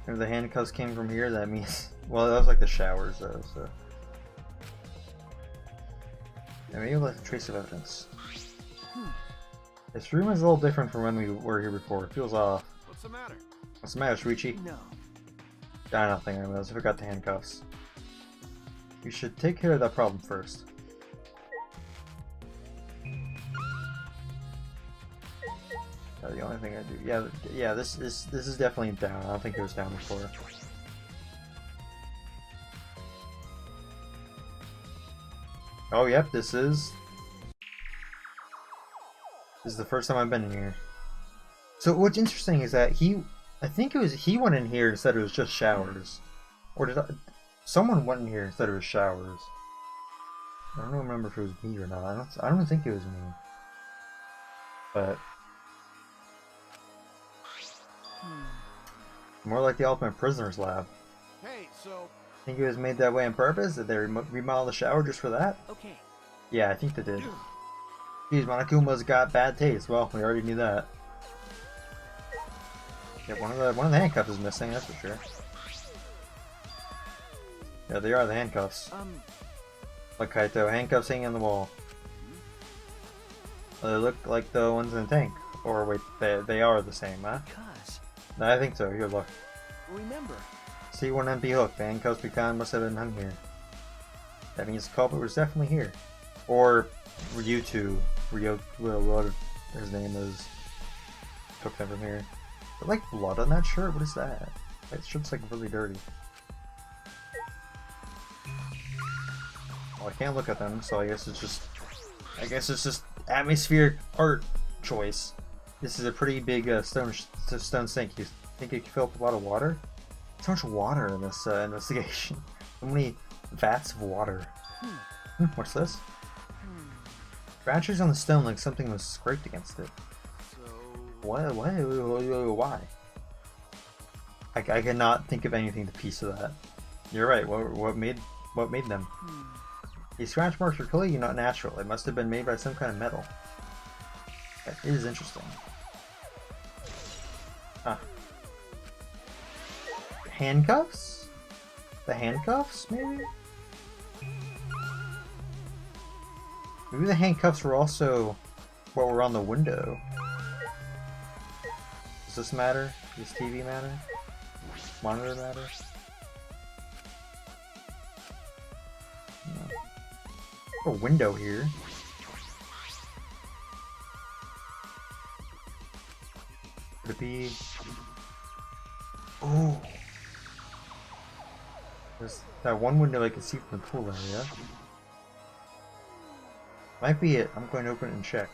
If the handcuffs came from here, that means... Well, that was like the showers, though, so... Yeah, maybe like a trace of evidence. This room is a little different from when we were here before. It feels off.
What's the matter?
What's the matter, Shuichi?
No.
Nothing. I forgot the handcuffs. We should take care of that problem first. The only thing I do, yeah. This is definitely down. I don't think it was down before. Oh, yep. This is the first time I've been in here. So what's interesting is that I think it was he went in here and said it was just showers, or did someone went in here and said it was showers? I don't remember if it was me or not. I don't think it was me, but. More like the Ultimate Prisoner's Lab.
Hey, so...
Think it was made that way on purpose? Did they remodel the shower just for that?
Okay.
Yeah, I think they did. Geez, Monokuma's got bad taste. Well, we already knew that. Yeah, one of the handcuffs is missing, that's for sure. Yeah, they are the handcuffs. Like Kaito, handcuffs hanging on the wall. They look like the ones in the tank. Or wait, they are the same, huh?
Cuz.
No, I think so. Here, look.
Remember.
See one empty hook. The handcuffs we found must have been hung here. That means the culprit was definitely here. Or Ryuto, what his name is, took them from here. Is there like blood on that shirt? What is that? That shirt's like really dirty. Well, I can't look at them, so I guess it's just atmospheric art choice. This is a pretty big stone sink. You think it could fill up with a lot of water? So much water in this investigation. So many vats of water. What's this? Scratches on the stone like something was scraped against it.
So
Why? I cannot think of anything to piece of that. You're right. What made them? These scratch marks are clearly not natural. It must have been made by some kind of metal. That is interesting. Ah. Handcuffs? The handcuffs, maybe? Maybe the handcuffs were also what were on the window. Does this matter? Does TV matter? Monitor matter? No. A window here. Could it be? Oh, there's that one window I can see from the pool area. Might be it. I'm going to open it and check.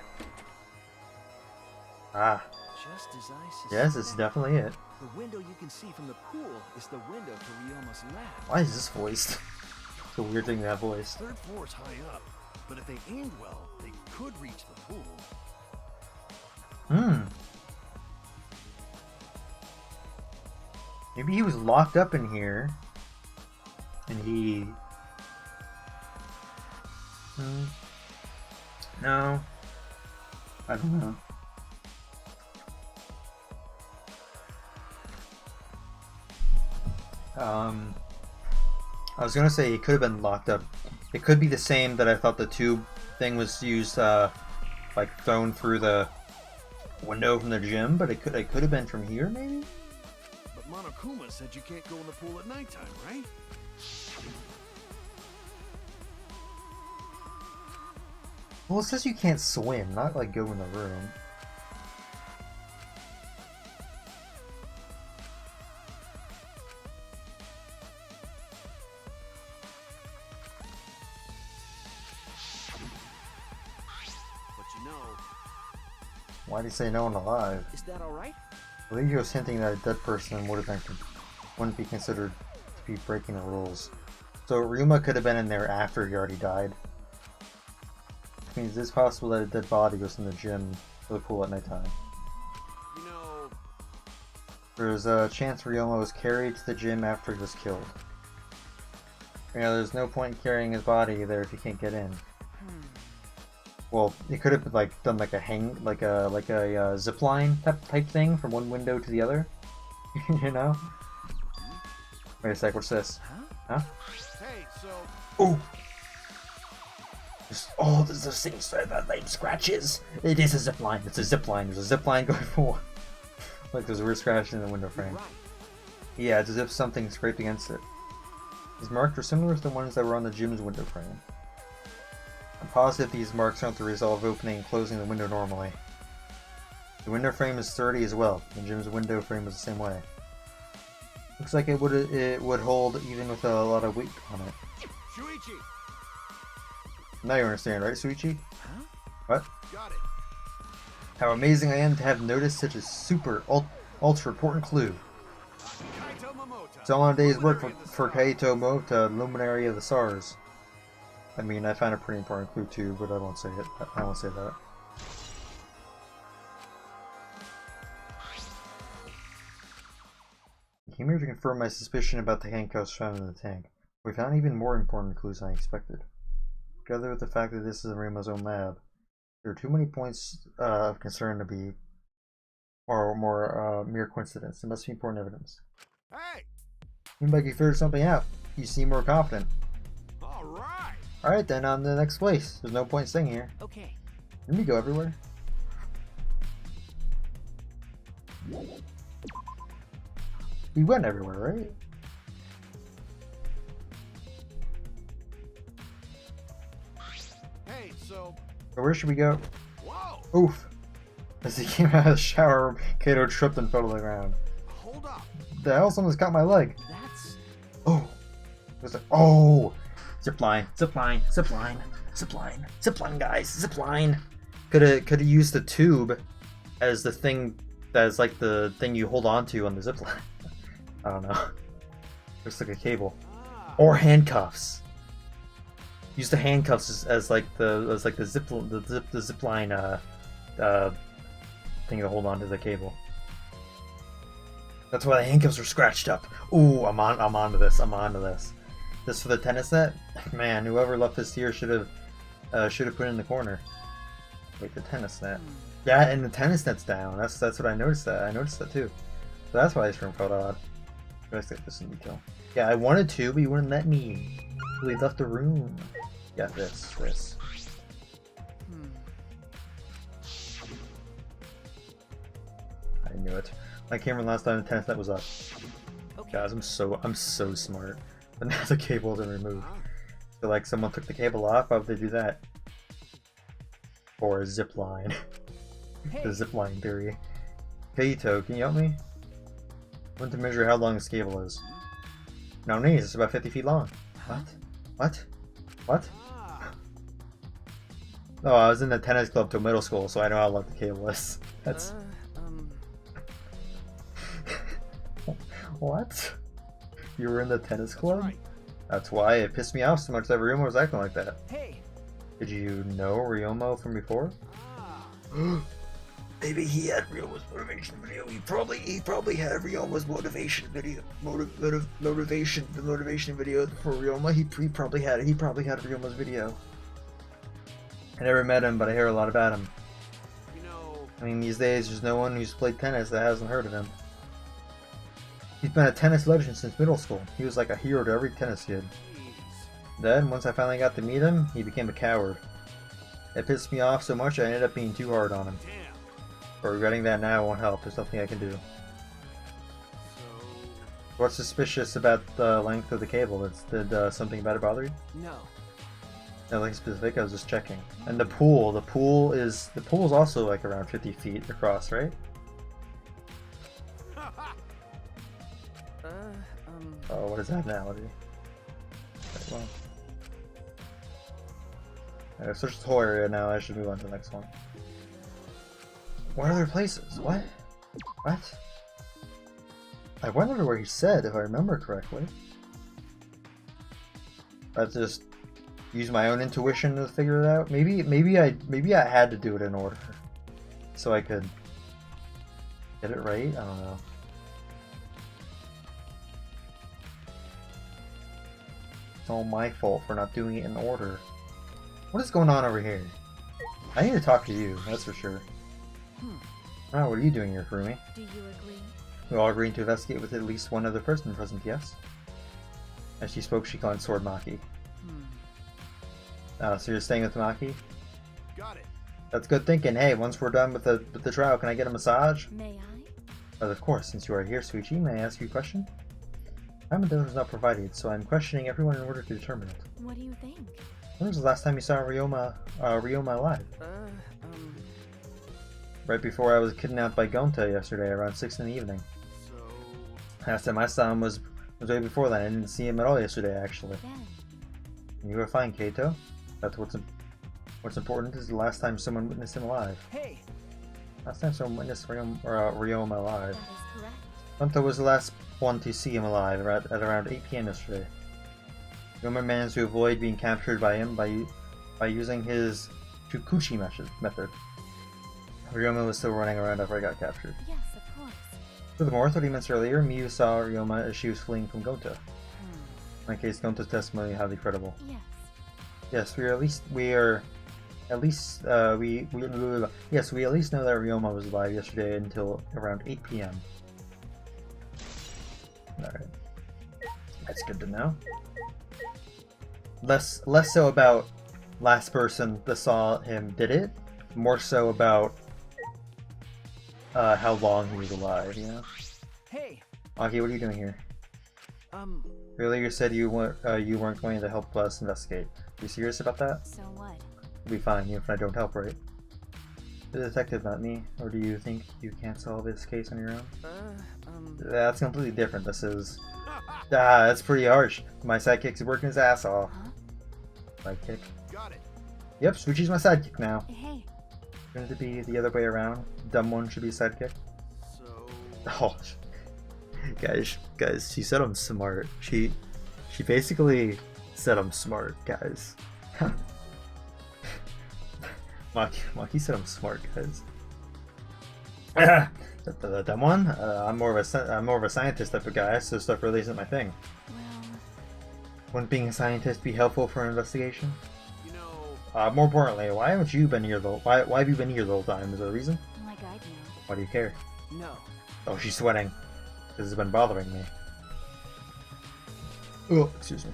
Ah.
Just as I suspected.
Yes, it's definitely it.
The window you can see from the pool is the window to Ryoma's lab.
Why is this voiced? It's a weird thing, that voice.
third floor's high up, but if they aimed well, they could reach the pool.
Maybe he was locked up in here, and he... No. I don't know. I was gonna say he could have been locked up. It could be the same that I thought the tube thing was used, like thrown through the window from the gym, but it could have been from here, maybe?
But Monokuma said you can't go in the pool at nighttime, right?
Well, it says you can't swim, not like go in the room.
But you know,
Why did he say no one alive?
Is that alright?
I believe he was hinting that a dead person wouldn't be considered to be breaking the rules. So Ryuma could have been in there after he already died. Which means it's possible that a dead body was in the gym or the pool at nighttime.
you know,
There's a chance Ryuma was carried to the gym after he was killed. There's no point in carrying his body there if you can't get in. Well, it could have like done like a zip line type thing from one window to the other. You know? Wait a sec, what's this? Huh?
hey, so
Oh! Oh, there's those things that like scratches. It is a zip line. It's a zip line. There's a zip line going forward. Like there's a weird scratch in the window frame.
Right.
Yeah, it's as if something scraped against it. These marks are similar to the ones that were on the gym's window frame. I'm positive these marks aren't the result of opening and closing the window normally. The window frame is sturdy as well. The gym's window frame is the same way. Looks like it would hold even with a lot of weight on it.
Shuichi,
Now you understand, right, Suichi?
Huh?
What?
got it.
How amazing I am to have noticed such a super ultra important clue.
Kaito Momota.
It's all on a day's work for Kaito Momota, luminary of the stars. I mean, I found a pretty important clue too, but I won't say it. I won't say that. I came here to confirm my suspicion about the handcuffs found in the tank. We found even more important clues than I expected. Together with the fact that this is Rima's own lab, there are too many points of concern to be or more mere coincidence. It must be important evidence.
Hey,
Seems like you figured something out. You seem more confident.
all right.
Alright then, on to the next place. There's no point staying here.
Okay.
Didn't we go everywhere? We went everywhere, right?
Hey, so
So where should we go?
whoa,
Oof. As he came out of the shower, Kato tripped and fell to the ground.
hold up.
The hell? Someone's got my leg.
That's...
Oh. There's a... Oh! Zipline. Zipline. Zipline. Zipline. Zipline, guys. Zipline. Could have used the tube as the thing that is like the thing you hold on to on the zipline. I don't know. Looks like a cable.
Ah,
Or handcuffs. Use the handcuffs as like the zip line thing to hold on to the cable. That's why the handcuffs were scratched up. Ooh, I'm onto this. I'm onto this. This for the tennis net? Man, whoever left this here should have put it in the corner. Wait, the tennis net. Yeah, and the tennis net's down. That's what I noticed. I noticed that too. So that's why this room felt odd. Let's get this in detail. Yeah, I wanted to, but you wouldn't let me. We left the room. Yeah, this. I knew it. My camera last time the tennis net was up.
Okay.
Guys, I'm so smart. But now the cable isn't removed. So like someone took the cable off, why would they do that? Or a zip line. The zip line theory. Kaito, can you help me? I want to measure how long this cable is. No knees, it's about 50 feet long. What? Oh, I was in the tennis club till middle school, so I know how long the cable is. That's... What? You were in the tennis club?
Right.
That's why it pissed me off so much that Ryoma was acting like that.
Hey.
Did you know Ryoma from before? Maybe he had Ryoma's motivation video. He probably had Ryoma's motivation video. The motivation video for Ryoma. He probably had Ryoma's video. I never met him, but I hear a lot about him.
You know.
I mean, these days there's no one who's played tennis that hasn't heard of him. He's been a tennis legend since middle school. He was like a hero to every tennis kid. Then, once I finally got to meet him, he became a coward. It pissed me off so much I ended up being too hard on him.
Damn.
But regretting that now won't help. There's nothing I can do.
So.
What's suspicious about the length of the cable? Did something about it bother you?
No.
Nothing specific. I was just checking. And the pool is also like around 50 feet across, right? Oh, what is that analogy? Okay, well. I've searched the whole area now. I should move on to the next one. What other places? What? I wondered where he said, if I remember correctly. I just use my own intuition to figure it out. Maybe I had to do it in order, so I could get it right. I don't know. It's all my fault for not doing it in order. What is going on over here? I need to talk to you, that's for sure. Oh, what are you doing here, Kurumi?
Do you agree?
We all agreed to investigate with at least one other person present, yes? As she spoke, she called Sword Maki. So you're staying with Maki?
Got it.
That's good thinking. Hey, once we're done with the trial, can I get a massage?
May I?
Of course, since you are here, Suichi, may I ask you a question? Amado is not provided, so I'm questioning everyone in order to determine it.
What do you think?
When was the last time you saw Ryoma alive? Right before I was kidnapped by Gonta yesterday, around 6 in the evening.
So.
Last time I saw him was way before that. I didn't see him at all yesterday, actually.
Then,
You were fine, Kaito. That's what's important is the last time someone witnessed him alive.
Hey.
Last time someone witnessed Ryoma alive.
that is correct.
Gonta was the last one to see him alive at around 8 PM yesterday. Ryoma managed to avoid being captured by him by using his Chukuchi method. Ryoma was still running around after I got captured.
Yes, of course.
Furthermore, 30 minutes earlier, Miyu saw Ryoma as she was fleeing from Gonta. In that case, Gonta's testimony highly credible.
Yes.
Yes, we at least know that Ryoma was alive yesterday until around 8 PM. Alright. That's good to know. Less so about last person that saw him did it, more so about how long he was alive, you know?
Hey.
Aki, what are you doing here? Earlier you said you weren't going to help us investigate. Are you serious about that?
So what?
You'll be fine, even if I don't help, right? The detective, not me. Or do you think you can't solve this case on your own? That's completely different. This is... that's pretty harsh. My sidekick's working his ass off.
Huh?
Sidekick.
Got it.
Yep, Suichi's my sidekick now.
Hey.
Shouldn't it be the other way around? Dumb one should be sidekick.
So.
Oh, guys, she said I'm smart. She basically said I'm smart, guys. Maki said I'm smart, guys. The dumb one? I'm more of a scientist type of guy, so stuff really isn't my thing.
Well,
Wouldn't being a scientist be helpful for an investigation?
You know,
More importantly, why haven't you been here why have you been here the whole time? Is there a reason?
like I do.
Why do you care?
no.
Oh, she's sweating. This has been bothering me. Oh, excuse me.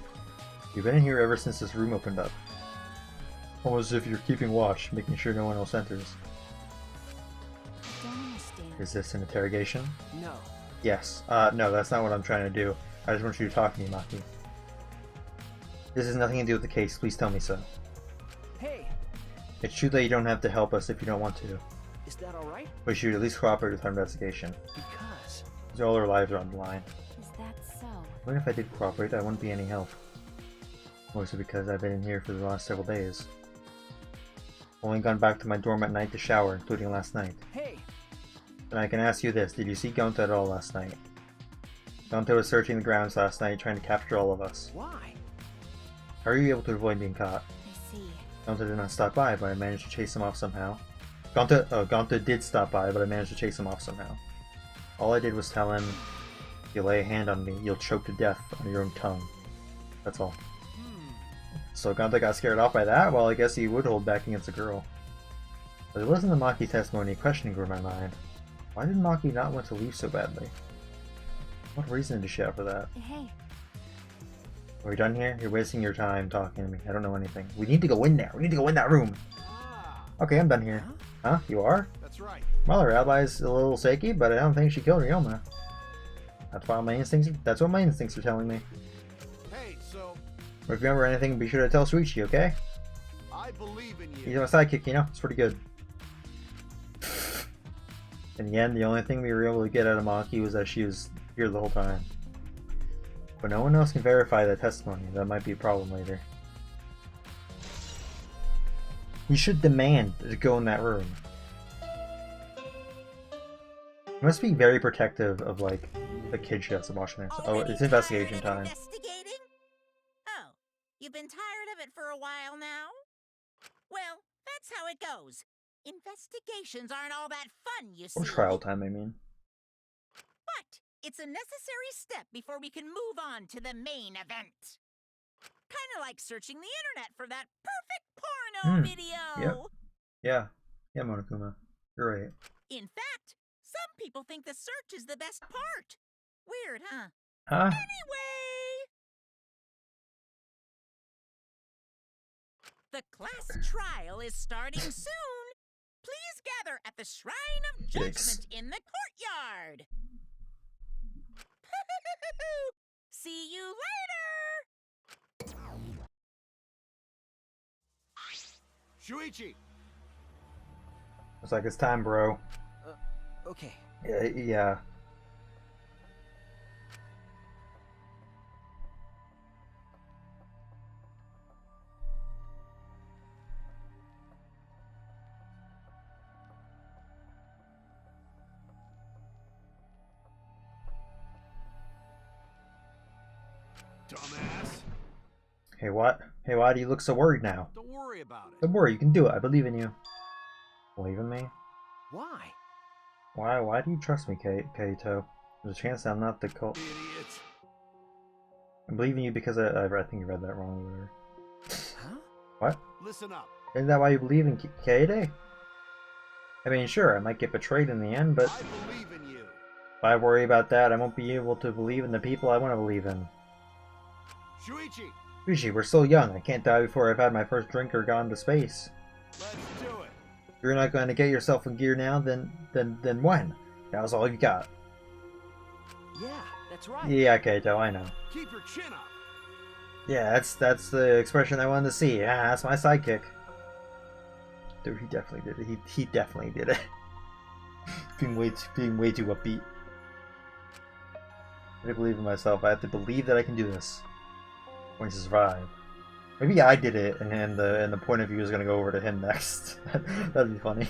You've been in here ever since this room opened up. Almost as if you're keeping watch, making sure no one else enters.
Don't understand.
Is this an interrogation?
No.
Yes. No, that's not what I'm trying to do. I just want you to talk to me, Maki. This has nothing to do with the case. Please tell me so.
Hey,
It's true that you don't have to help us if you don't want to,
is that alright?
but you should at least cooperate with our investigation.
Because.
Because all our lives are on the line.
Is that so?
Even if I did cooperate, I wouldn't be any help. Mostly because I've been in here for the last several days. Only gone back to my dorm at night to shower, including last night.
Hey,
And I can ask you this, did you see Gonta at all last night? Gonta was searching the grounds last night, trying to capture all of us.
why?
How are you able to avoid being caught?
I see.
Gonta did not stop by, but I managed to chase him off somehow. Gonta did stop by, but I managed to chase him off somehow. All I did was tell him, if you lay a hand on me, you'll choke to death on your own tongue. That's all. So Gonta got scared off by that? Well, I guess he would hold back against a girl. But it wasn't the Maki testimony questioning grew in my mind. Why did Maki not want to leave so badly? What reason did she have for that?
Hey,
Are we done here? You're wasting your time talking to me. I don't know anything. We need to go in there. We need to go in that room.
Ah,
Okay, I'm done here. Huh? You are?
that's right.
Well, her ally's a little shaky, but I don't think she killed Ryoma. That's what my instincts are telling me.
Hey, so
If you remember anything, be sure to tell Shuichi, okay?
I believe in
He's
you.
my sidekick, you know? It's pretty good. In the end, the only thing we were able to get out of Maki was that she was here the whole time. But no one else can verify that testimony. That might be a problem later. We should demand to go in that room. You must be very protective of, like, the kid she has to watch next. Oh,
Already
it's investigation
tired of
time.
Investigating? Oh, you've been tired of it for a while now? Well, that's how it goes. Investigations aren't all that fun, you see.
Or trial time, I mean.
But it's a necessary step before we can move on to the main event. Kind of like searching the internet for that perfect porno video.
Yep. Yeah, Monokuma. You're right.
In fact, some people think the search is the best part. Weird, huh?
Huh?
Anyway, the class trial is starting soon. Please gather at the Shrine of
Yikes.
Judgment in the courtyard. See you later.
Shuichi!
Looks like it's time, bro.
Okay.
Yeah.
Dumbass.
Hey, what? Hey, why do you look so worried now?
Don't worry about it.
Don't worry, you can do it. I believe in you. Believe in me?
Why?
Why do you trust me, Kaito? There's a chance that I'm not the cult.
Idiot.
I believe in you because I think you read that wrong or whatever.
Huh?
What?
Listen up.
Isn't that why you believe in Kaede? I mean, sure, I might get betrayed in the end, but
I believe in you.
if I worry about that, I won't be able to believe in the people I want to believe in.
Shuichi,
Usually, we're still young. I can't die before I've had my first drink or gone to space.
let's do it.
You're not going to get yourself in gear now, then when? That was all you got.
Yeah, that's right.
Yeah, Kaito, I know.
Keep your chin up.
Yeah, that's the expression I wanted to see. Ah, that's my sidekick. Dude, he definitely did it. He definitely did it. being way too upbeat. I believe in myself. I have to believe that I can do this. Going to survive. Maybe I did it, and the point of view is gonna go over to him next. That'd be funny.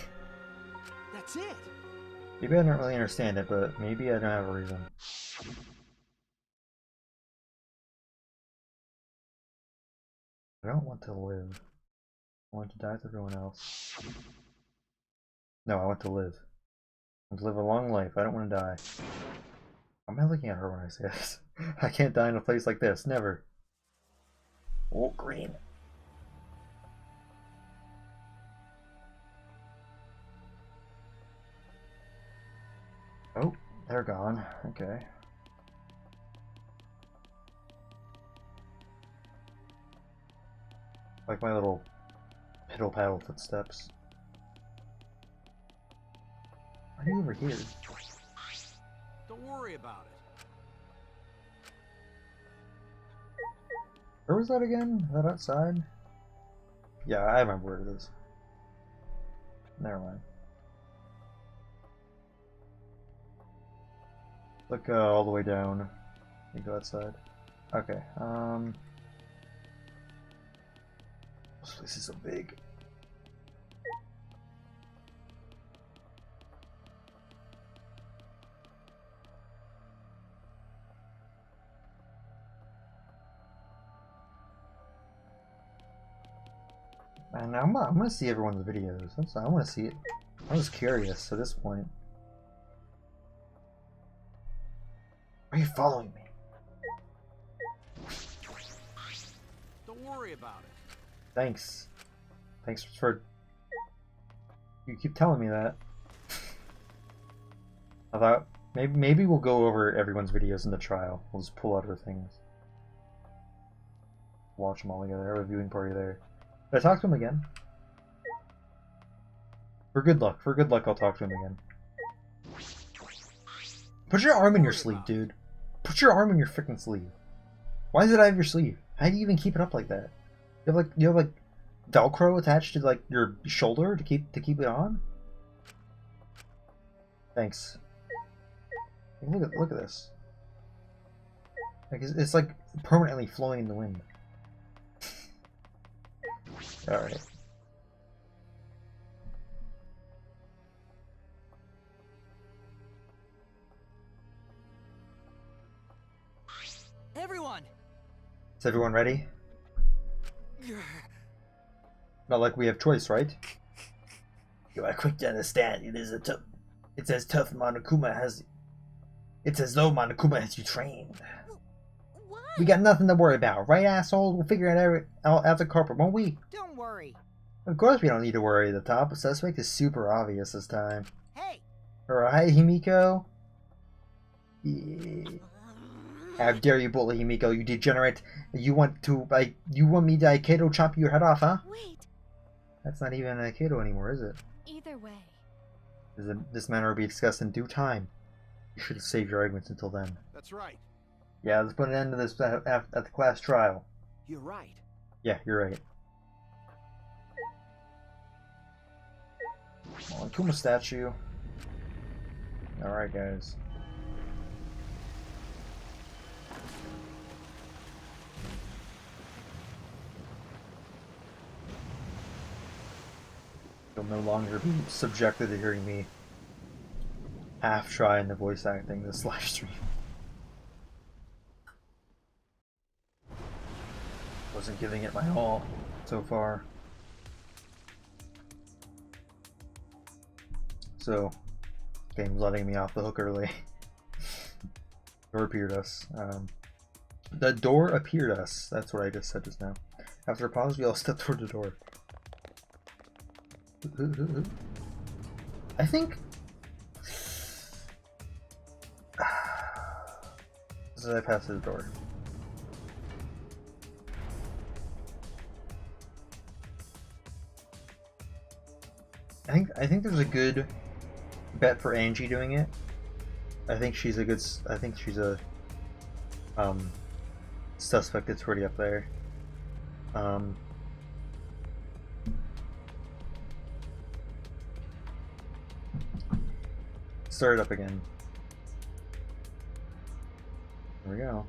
That's it.
Maybe I don't really understand it, but maybe I don't have a reason. I don't want to live. I want to die with everyone else. No, I want to live. I want to live a long life. I don't want to die. Why am I looking at her when I say this? I can't die in a place like this. Never. Oh, green. Oh, they're gone. Okay. Like my little piddle paddle footsteps. Why are you over here?
Don't worry about it.
Where was that again? Is that outside? Yeah, I remember where it is. Never mind. Look all the way down. You go outside. Okay. This place is so big. And I'm gonna see everyone's videos. I want to see it. I was curious at this point. Why are you following me?
Don't worry about it.
Thanks. Thanks for... You keep telling me that. I thought maybe we'll go over everyone's videos in the trial. We'll just pull out other things. Watch them all together. Have a viewing party there. Did I talk to him again? For good luck. For good luck, I'll talk to him again. Put your arm in your sleeve, dude. Put your arm in your freaking sleeve. Why is it out of your sleeve? How do you even keep it up like that? You have like Velcro attached to like your shoulder to keep it on? Thanks. Look at this. Like it's like permanently flowing in the wind. All right.
Everyone.
Is everyone ready? Not like we have choice, right? You are quick to understand. It's as tough Monokuma has. It's as though Monokuma has you trained.
What?
We got nothing to worry about, right, asshole? We'll figure it out after corporate, won't we?
Don't worry.
Of course we don't need to worry. The top suspect is super obvious this time.
Hey.
Alright, Himiko? Yeah. How dare you bully Himiko, you degenerate. You want me to Aikido chop your head off, huh?
Wait.
That's not even Aikido anymore, is it?
Either way.
This matter will be discussed in due time. You should have saved your arguments until then.
That's right.
Yeah, let's put an end to this at the class trial.
You're right.
Yeah, you're right. Well, Kuma statue. Alright, guys. You'll no longer be subjected to hearing me half try in the voice acting this live stream. Wasn't giving it my all so far. So, game's letting me off the hook early. Door appeared us. The door appeared us. That's what I just said just now. After a pause, we all stepped toward the door. I think... As I pass through the door. I think there's a good bet for Angie doing it. I think she's a suspect that's pretty up there. Start it up again. There we go.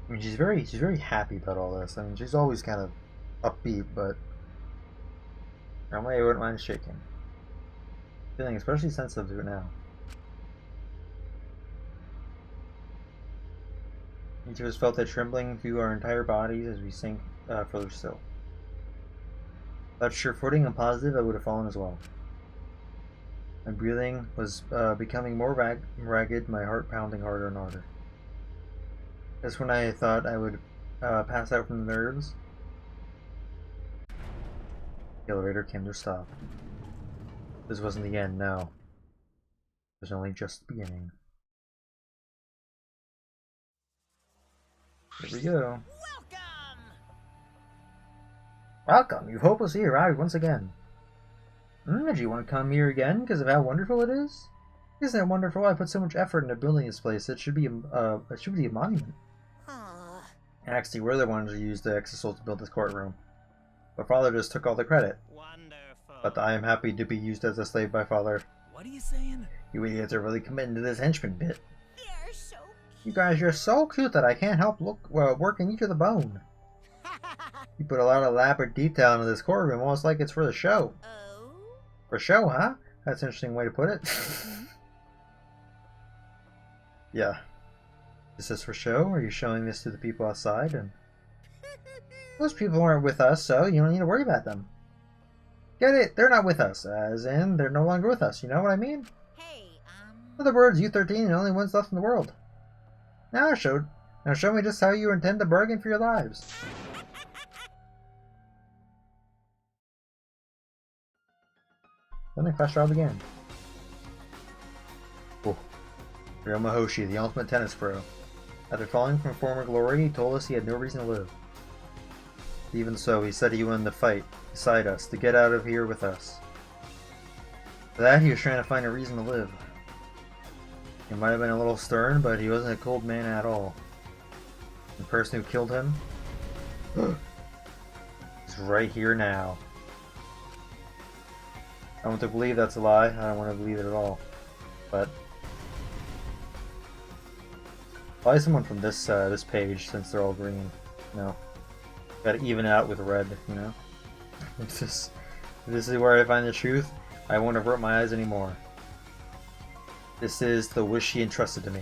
I mean, she's very happy about all this. I mean, she's always kind of upbeat, but normally I wouldn't mind shaking. Feeling especially sensitive to it now. Each of us felt a trembling through our entire bodies as we sank further still. Without sure footing and positive, I would have fallen as well. My breathing was becoming more ragged, my heart pounding harder and harder. Just when I thought I would pass out from the nerves, the elevator came to a stop. This wasn't the end, no. It was only just the beginning. Here we go.
Welcome!
Welcome! You've hopelessly arrived once again. Did you want to come here again because of how wonderful it is? Isn't it wonderful? I put so much effort into building this place. It should be a monument. Actually, we're the ones who used the exisal to build this courtroom. But Father just took all the credit.
Wonderful.
But I am happy to be used as a slave by Father.
What are you saying?
You idiots are really committing to this henchman bit.
You're so
You guys, you're so cute that I can't help working each of the bone. You put a lot of elaborate detail into this courtroom, almost like it's for the show.
Oh?
For show, huh? That's an interesting way to put it. Yeah. Is this for show? Are you showing this to the people outside? And those people aren't with us, so you don't need to worry about them. Get it? They're not with us, as in they're no longer with us. You know what I mean?
Hey,
In other words, you 13 are the only ones left in the world. Now show me just how you intend to bargain for your lives. Then the class trial began. Oh. Ryoma Hoshi, the ultimate tennis pro. After falling from former glory, he told us he had no reason to live. Even so, he said he wanted to fight beside us, to get out of here with us. For that, he was trying to find a reason to live. He might have been a little stern, but he wasn't a cold man at all. The person who killed him is right here now. I want to believe that's a lie. I don't want to believe it at all. But probably someone from this this page, since they're all green. No, gotta even it out with red. You know, if this is where I find the truth, I won't avert my eyes anymore. This is the wish he entrusted to me.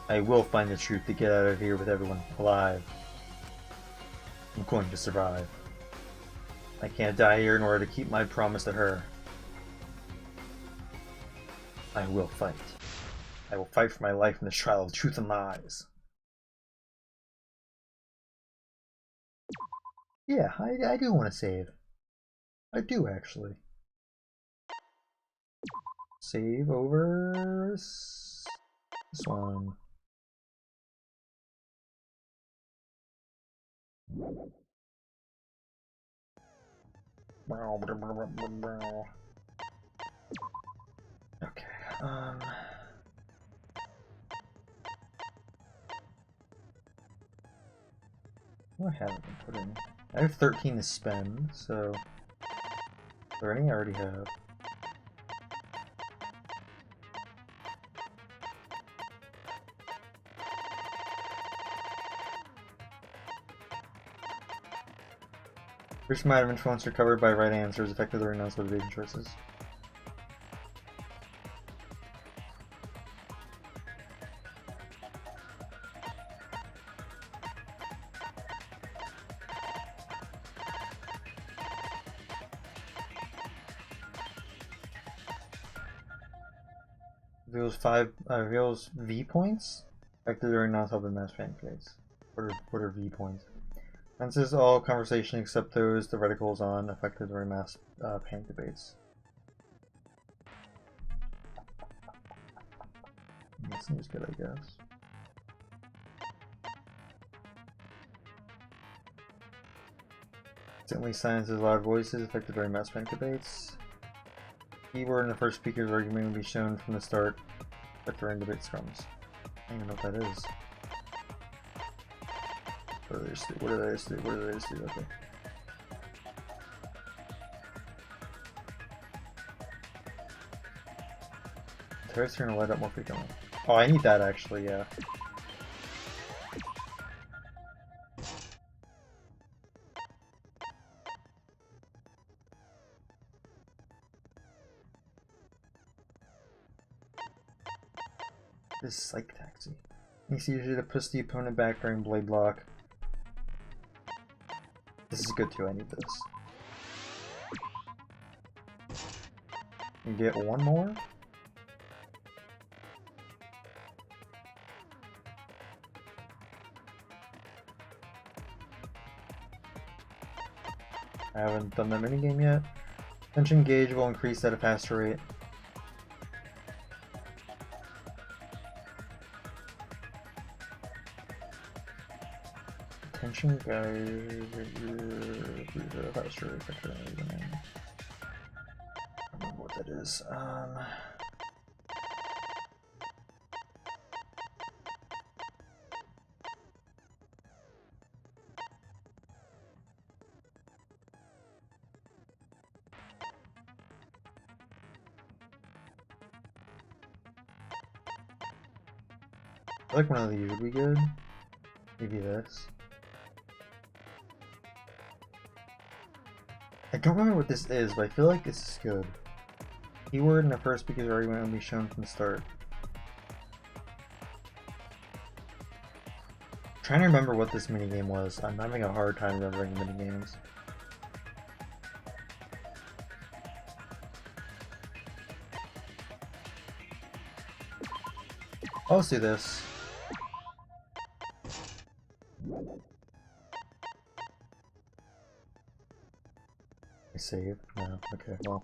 I will find the truth to get out of here with everyone alive. I'm going to survive. I can't die here in order to keep my promise to her. I will fight. I will fight for my life in this trial of truth and lies. Yeah, I do want to save. I do, actually. Save over this one. Okay, what haven't I put in? I have 13 to spend, so... Are there any I already have? Which amount of influence recovered by right answers effectively renounced motivation choices? Reveals V points? Effectively renounced help in mass pancakes. What are V points? Answers all conversation except those the reticles on affected during mass panic debates. That seems good, I guess. Instantly silences loud voices affected during mass panic debates. Keyword in the first speaker's argument will be shown from the start, but during debate scrums. I don't even know what that is. What do they just do? Okay. The turret's gonna light up more frequently. Oh, I need that actually, yeah. This psych taxi. Makes it easier to push the opponent back during blade block. This is good too, I need this. You get one more? I haven't done that minigame yet. Tension gauge will increase at a faster rate. Tension gauge at a faster rate. I don't remember what that is. I feel like one of these would be good. Maybe this. I don't remember what this is, but I feel like this is good. Keyword in the first speaker's argument will be shown from the start. I'm trying to remember what this minigame was. I'm having a hard time remembering minigames. Oh, let's do this. I save? No. Okay, well.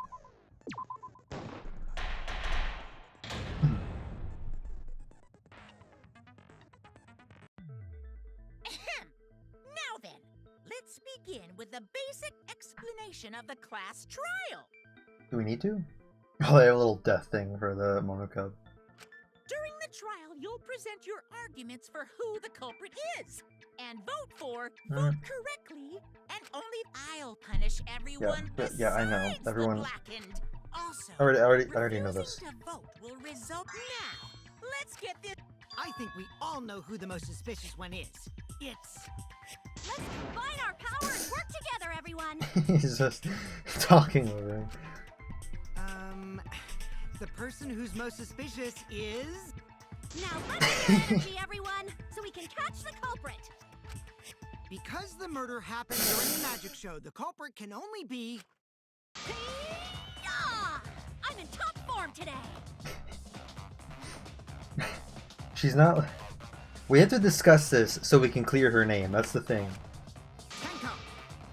Now then, let's begin with the basic explanation of the class trial.
Do we need to? Oh, they have a little death thing for the Monocub.
During the trial, you'll present your arguments for who the culprit is, and vote correctly, and only I'll punish everyone
yeah, I know.
besides
Everyone.
the blackened. Also,
I already know this.
refusing to vote will result now. Let's get this.
I think we all know who the most suspicious one is. It's...
Let's combine our power and work together, everyone.
He's just talking over him.
The person who's most suspicious is...
Now let's get energy, everyone, so we can catch the culprit.
Because the murder happened during the magic show, the culprit can only be...
Yeah! I'm in top form today.
She's not. We have to discuss this so we can clear her name. That's the thing.
Tenko,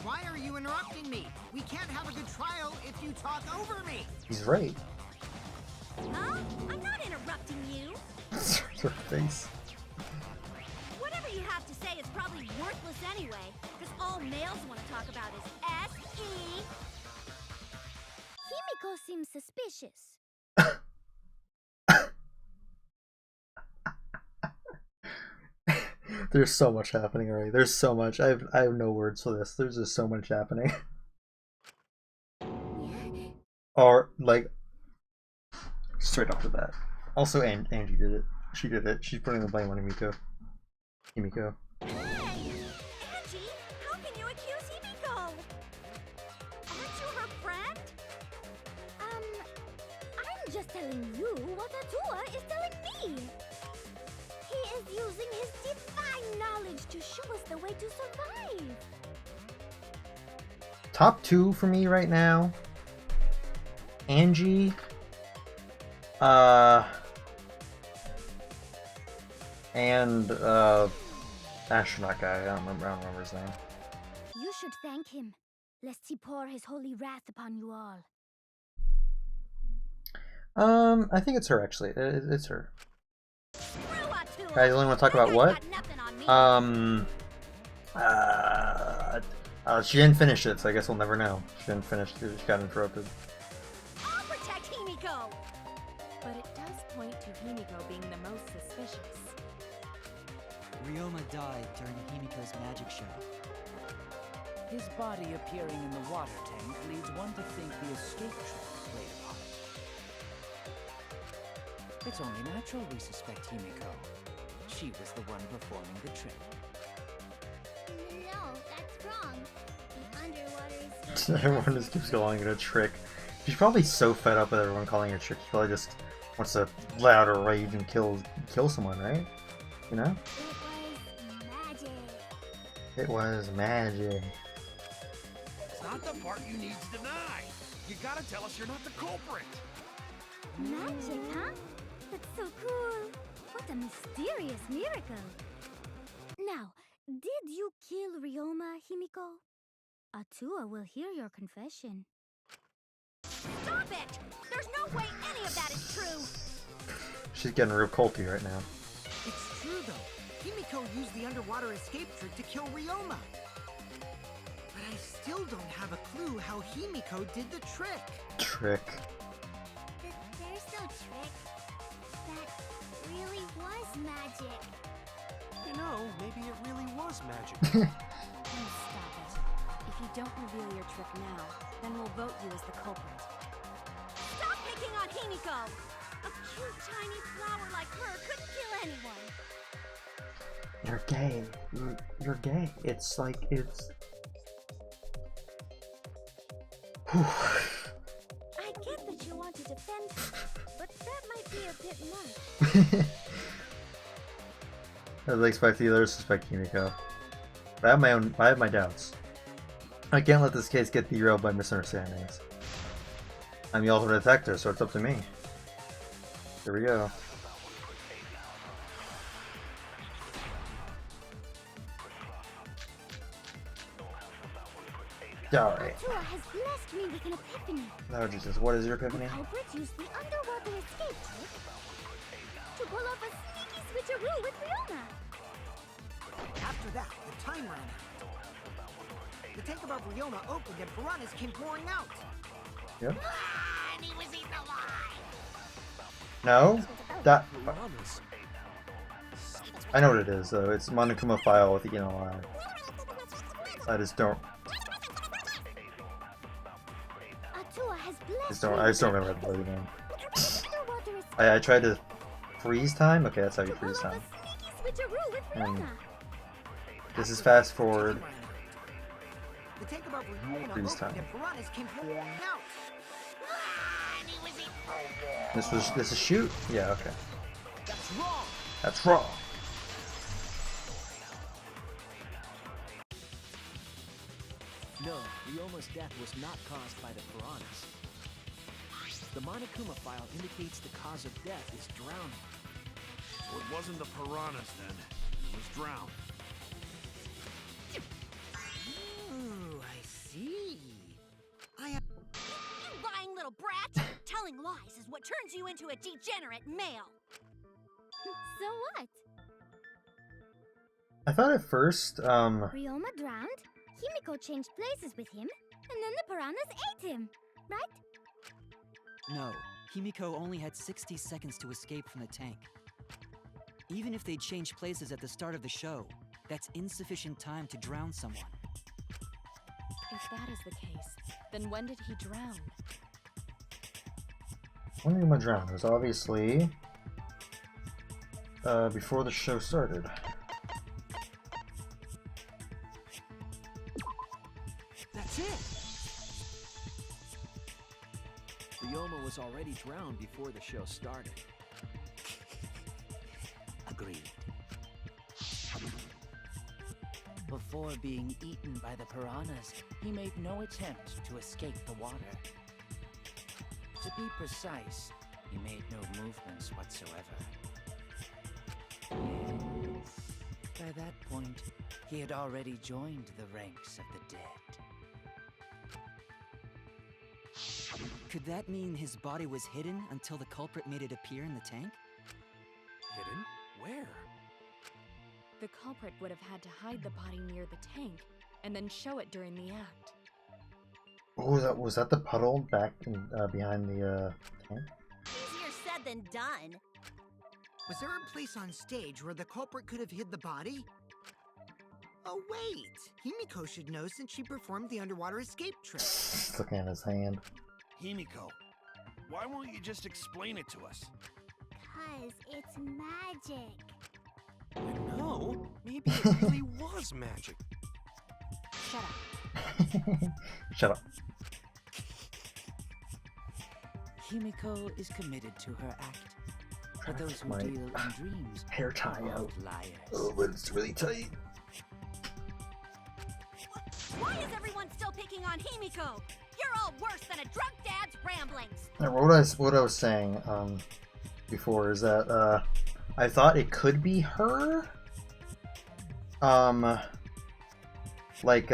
why are you interrupting me? We can't have a good trial if you talk over me.
He's right.
Huh? I'm not interrupting you.
Her face.
Whatever you have to say is probably worthless anyway, because all males want to talk about is S.E. Himiko seems suspicious.
There's so much happening already. There's so much. I have no words for this. There's just so much happening. Or like straight off the bat. Also, Angie did it. She did it. She's putting the blame on Himiko. Himiko.
Hey! Angie, how can you accuse Himiko? Aren't you her friend? I'm just telling you what Atua is telling me. He is using his divine knowledge to show us the way to survive.
Top 2 for me right now. Angie. And astronaut guy. I don't remember his name.
You should thank him, lest he pour his holy wrath upon you all.
I think it's her actually. It's her.
Screw Atua!
Guys, only want to talk about
That
what?
guy's got nothing on me.
She didn't finish it, so I guess we'll never know. She didn't finish. She got interrupted.
I'll protect Himiko!
But it does point to Himiko being the most suspicious.
Ryoma died during Himiko's magic show.
His body appearing in the water tank leads one to think the escape trap played a part. It's only natural we suspect Himiko. She was the one performing the trick.
No, that's wrong. The underwater is...
Everyone just keeps calling it a trick. She's probably so fed up with everyone calling her a trick. She probably just wants to let out her rage and kill someone, right? You know?
It was magic.
It was magic.
It's not the part you need to deny. You gotta tell us you're not the culprit.
Magic, huh? That's so cool. What a mysterious miracle. Now, did you kill Ryoma, Himiko? Atua will hear your confession.
Stop it! There's no way any of that is true!
She's getting real culty right now.
It's true though. Himiko used the underwater escape trick to kill Ryoma. But I still don't have a clue how Himiko did the trick.
Trick.
There's no trick. That really was magic.
You know, maybe it really was magic.
Oh, stop it. If you don't reveal your trick now, then we'll vote you as the culprit.
Stop picking on Himiko! A cute tiny flower like her couldn't kill anyone!
You're gay. You're gay. It's like, it's...
I get that you want to defend her, but that might be a bit much.
I like Spike the others suspect Himiko. But I have my doubts. I can't let this case get derailed by misunderstandings. I'm the ultimate detective, so it's up to me. Here we go. Alright.
Atua has blessed me with an epiphany.
Oh Jesus, what is your epiphany?
The culprit used the underwater escape trick to pull off a sneaky switcheroo with Ryoma.
After that, the time ran out. The tank above Ryoma opened and piranhas came pouring out.
Yep.
And he was eaten alive!
No? That...
Piranhas.
I know what it is, though. It's Monokuma file with eating alive. I just don't...
Atua has blessed
I just don't remember the bloody name. I tried to freeze time? Okay, that's how you freeze time. And this is fast forward.
The tank above Ryoma
Freeze
opened
time.
and piranhas came pouring out.
And he was eaten.
This is shoot? Yeah, okay.
That's wrong.
That's wrong.
No, Ryoma's death was not caused by the piranhas. The Monokuma file indicates the cause of death is drowning.
So it wasn't the piranhas then. It was drowned.
Ooh, I see.
You lying little brat! Telling lies is what turns you into a degenerate male!
So what?
I thought at first,
Ryoma drowned, Himiko changed places with him, and then the piranhas ate him, right?
No, Himiko only had 60 seconds to escape from the tank. Even if they changed places at the start of the show, that's insufficient time to drown someone.
If that is the case, then when did he drown?
when did I drown? It was obviously before the show started.
That's it! Ryoma was already drowned before the show started. Agreed. Before being eaten by the piranhas, he made no attempt to escape the water. To be precise, he made no movements whatsoever. By that point, he had already joined the ranks of the dead.
Could that mean his body was hidden until the culprit made it appear in the tank?
Hidden? Where?
The culprit would have had to hide the body near the tank, and then show it during the act.
Oh, was that the puddle back in, behind the tank?
Easier said than done.
Was there a place on stage where the culprit could have hid the body? Oh wait, Himiko should know since she performed the underwater escape trick.
He's looking at his hand.
Himiko, why won't you just explain it to us?
'Cause it's magic.
No, maybe it really was magic.
Shut up.
Shut up.
Himiko is committed to her act.
for those who
my
deal in dreams
hair tie
are
out.
liars.
Oh, but it's really tight.
Why is everyone still picking on Himiko? You're all worse than a drunk dad's ramblings.
And what I was saying before is that I thought it could be her. Like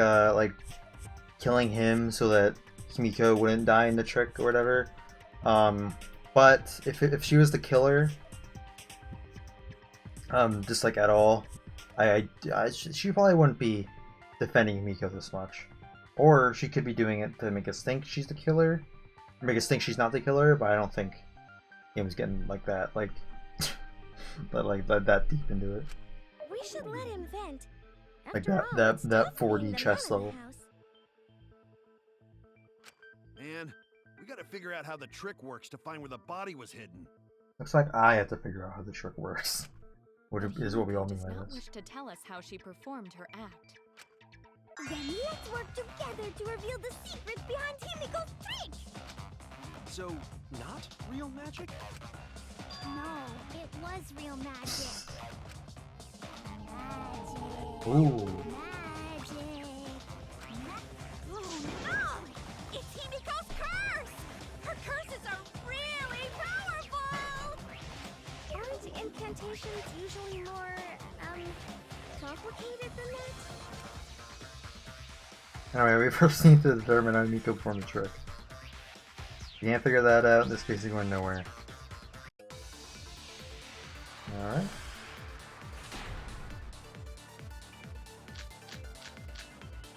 killing him so that Himiko wouldn't die in the trick or whatever. But if she was the killer, just like at all, she probably wouldn't be defending Himiko this much. Or she could be doing it to make us think she's the killer, or make us think she's not the killer. But I don't think game's getting like that, like that deep into it.
We should let him vent.
Like
After all, it's
that
tough
40
being the
chest
man of
level.
the house.
Man, we gotta figure out how the trick works to find where the body was hidden.
Looks like I have to figure out how the trick works. What is what we all mean
does
by
not
this.
wish to tell us how she performed her act.
Then let's work together to reveal the secrets behind Himiko's trick.
So, not real magic?
No, it was real magic. Magic.
Ooh.
Magic. Oh no! It's Himiko's curse! Her curses are really powerful! Aren't incantations usually more, complicated than that?
Anyway, we first need to determine how Himiko performed the trick. If you can't figure that out, this case is going nowhere. Alright.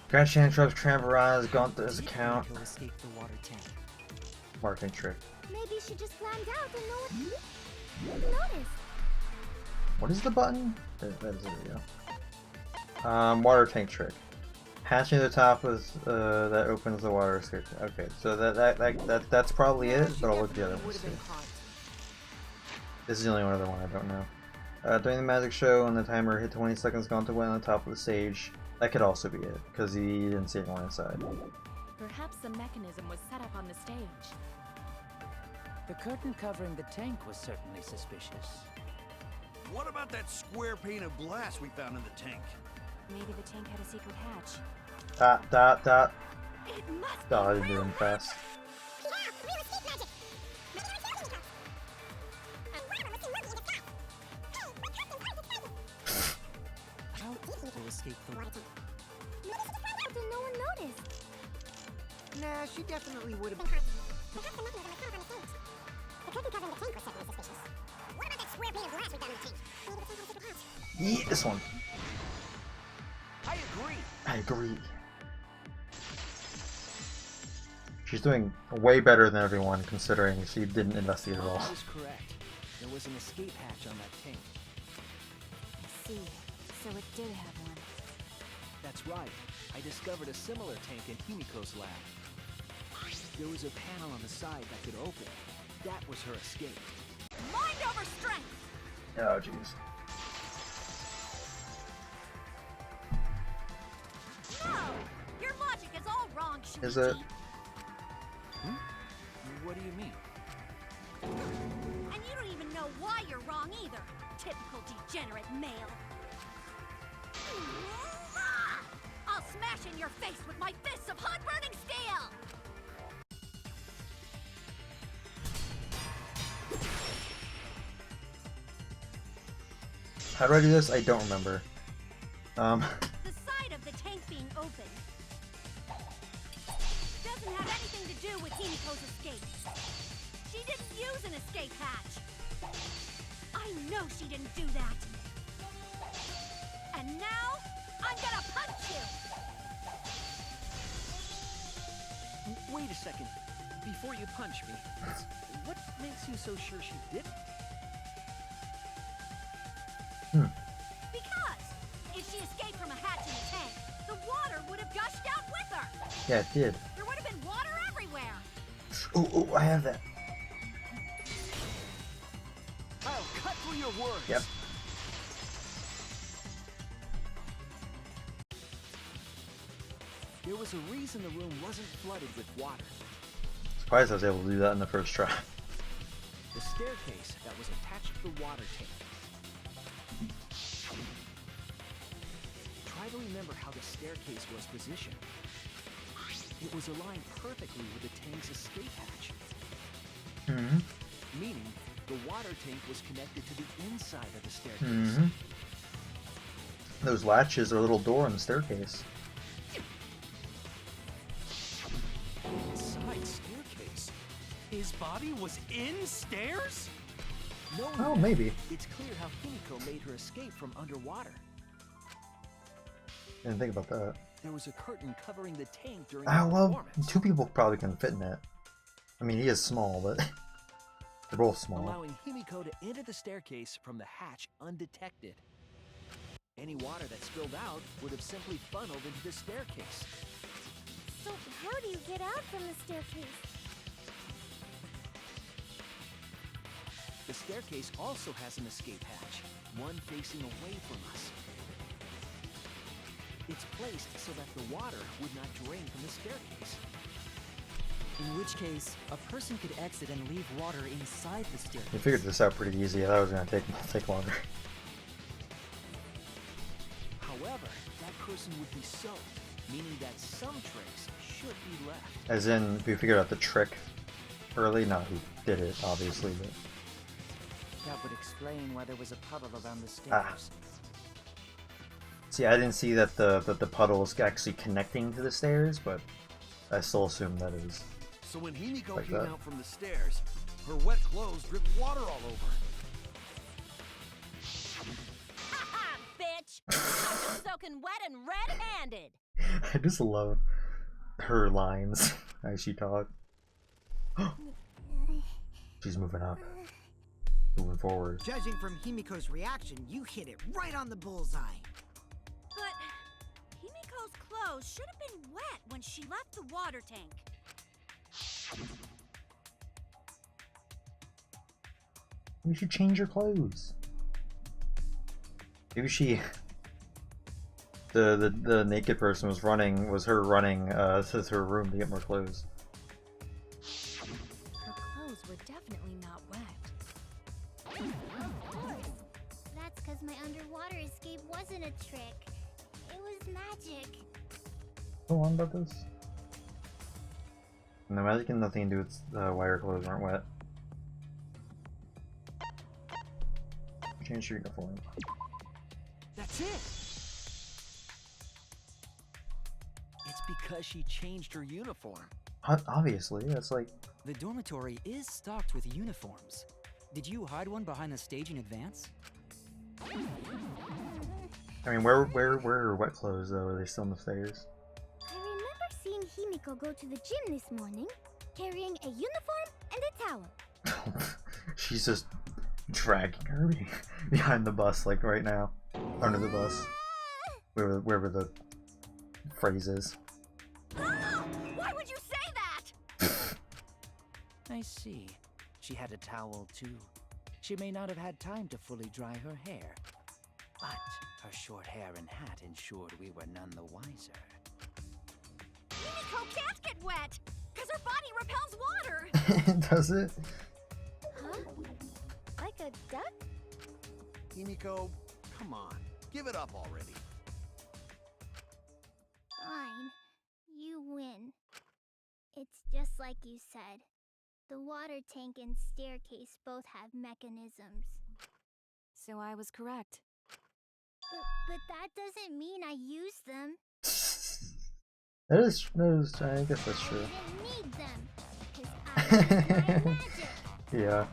Grand Chantrup's Tramvarana has gone through his account.
Himiko escaped the water tank.
Marketing trick.
Maybe she just climbed out and no one noticed.
What is the button? That is it, yeah. Water tank trick. Hatching the top is that opens the water escape. Okay, so that's probably it, but I'll look at the other ones too. This is the only other one I don't know. During the magic show, when the timer hit 20 seconds, gone to win on the top of the stage. That could also be it, because he didn't see anyone inside.
Perhaps the mechanism was set up on the stage.
The curtain covering the tank was certainly suspicious.
What about that square pane of glass we found in the tank?
Maybe the tank had a secret hatch.
Dot.
It must
Oh, I didn't do it fast.
How to escape the water?
Maybe she just climbed out and no one noticed.
Nah, she definitely would have.
Perhaps the mechanism was set up on the stage. The curtain covering the tank was certainly suspicious. What about that square pane of glass we found in the tank? Maybe the tank had a secret hatch.
Eat this one.
I agree.
I agree. She's doing way better than everyone, considering she didn't investigate at all.
That is correct. There was an escape hatch on that tank.
I see. So it did have one.
That's right. I discovered a similar tank in Himiko's lab. There was a panel on the side that could open. That was her escape.
Mind over strength.
Oh, jeez.
No, your logic is all wrong, Shuichi.
Is it?
What do you mean?
And you don't even know why you're wrong either. Typical degenerate male. I'll smash in your face with my fists of hot burning steel.
How do I do this? I don't remember.
The side of the tank being open doesn't have anything to do with Himiko's escape. She didn't use an escape hatch. I know she didn't do that. And now, I'm gonna punch you!
Wait a second. Before you punch me, what makes you so sure she didn't?
Because if she escaped from a hatch in the tank, the water would have gushed out with her.
Yeah, it did.
There would have been water everywhere.
Oh, I have that.
I'll cut through your words.
Yep.
There was a reason the room wasn't flooded with water.
Surprised I was able to do that in the first try.
the staircase that was attached to the water tank. Try to remember how the staircase was positioned. It was aligned perfectly with the tank's escape hatch. Meaning, the water tank was connected to the inside of the staircase.
Those latches are a little door in the staircase.
Inside staircase? His body was in stairs?
Oh, maybe.
It's clear how Himiko made her escape from underwater.
Didn't think about that.
There was a curtain covering the tank during
Ah,
the
well,
performance,
2 people probably can fit in it. I mean, he is small, but they're both small.
allowing Himiko to enter the staircase from the hatch undetected. Any water that spilled out would have simply funneled into the staircase.
So how do you get out from the staircase?
The staircase also has an escape hatch, one facing away from us. It's placed so that the water would not drain from the staircase.
In which case, a person could exit and leave water inside the staircase.
We figured this out pretty easy. I thought it was going to take longer.
However, that person would be soaked, meaning that some trace should be left.
As in, we figured out the trick early. Not who did it, obviously, but...
That would explain why there was a puddle around the stairs.
Ah. See, I didn't see that the puddle is actually connecting to the stairs, but I still assume that is.
So when Himiko
Like
came
that.
out from the stairs, her wet clothes dripped water all over.
Ha bitch! I'm soaking wet and red-handed.
I just love her lines as she talks. She's moving up. Moving forward.
Judging from Himiko's reaction, you hit it right on the bullseye.
But Himiko's clothes should have been wet when she left the water tank.
Maybe she change her clothes. Maybe she... The naked person was her running to her room to get more clothes.
Her clothes were definitely not wet.
That's because my underwater escape wasn't a trick. It was magic.
Go on about this. No, magic had nothing to do with why her clothes weren't wet. Change your uniform.
That's it! It's because she changed her uniform.
Obviously, that's like...
The dormitory is stocked with uniforms. Did you hide one behind the stage in advance?
I mean, where are her wet clothes, though? Are they still on the stairs?
I remember seeing Himiko go to the gym this morning, carrying a uniform and a towel.
She's just dragging her behind the bus, like right now. Under the bus. Wherever the phrase is.
Why would you say that?
I see. She had a towel too. She may not have had time to fully dry her hair. But her short hair and hat ensured we were none the wiser.
Himiko can't get wet, because her body repels water.
Does it?
Huh? Like a duck?
Himiko, come on, give it up already.
Fine. You win. It's just like you said. The water tank and staircase both have mechanisms.
So I was correct.
But that doesn't mean I use them.
That is, I guess that's true.
I didn't need them. 'Cause I use my magic.
Yeah.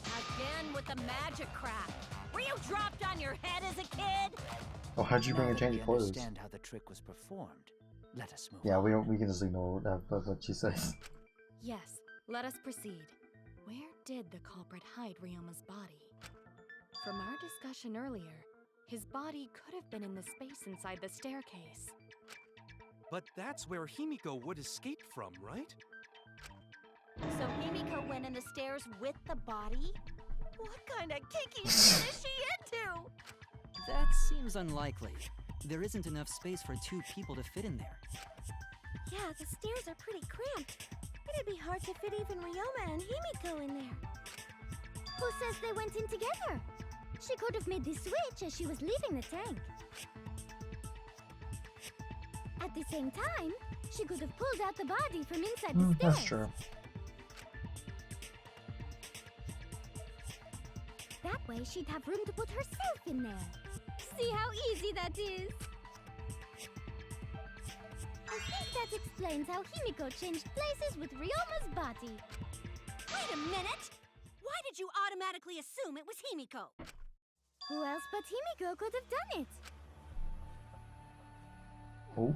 Again with the magic crap. Were you dropped on your head as a kid?
Well, how'd you bring
Now
a
that
change
we
of clothes?
understand how the trick was performed, let us move
Yeah,
on.
we can just ignore what she says.
Yes, let us proceed. Where did the culprit hide Ryoma's body? From our discussion earlier, his body could have been in the space inside the staircase.
But that's where Himiko would escape from, right?
So Himiko went in the stairs with the body? What kind of kinky shit is she into?
That seems unlikely. There isn't enough space for 2 people to fit in there.
Yeah, the stairs are pretty cramped. It'd be hard to fit even Ryoma and Himiko in there. Who says they went in together? She could have made the switch as she was leaving the tank. At the same time, she could have pulled out the body from inside the stairs.
That's true.
That way she'd have room to put herself in there. See how easy that is? I think that explains how Himiko changed places with Ryoma's body.
Wait a minute! Why did you automatically assume it was Himiko?
Who else but Himiko could have done it?
Oh.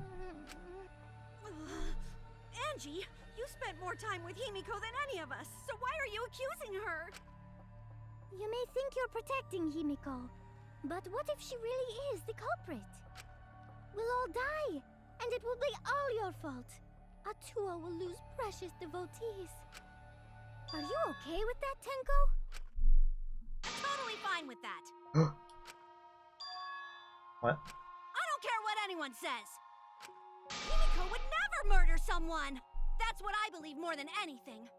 Angie, you spent more time with Himiko than any of us, so why are you accusing her?
You may think you're protecting Himiko, but what if she really is the culprit? We'll all die, and it will be all your fault. Atua will lose precious devotees. Are you okay with that, Tenko?
I'm totally fine with that.
What?
I don't care what anyone says. Himiko would never murder someone. That's what I believe more than anything.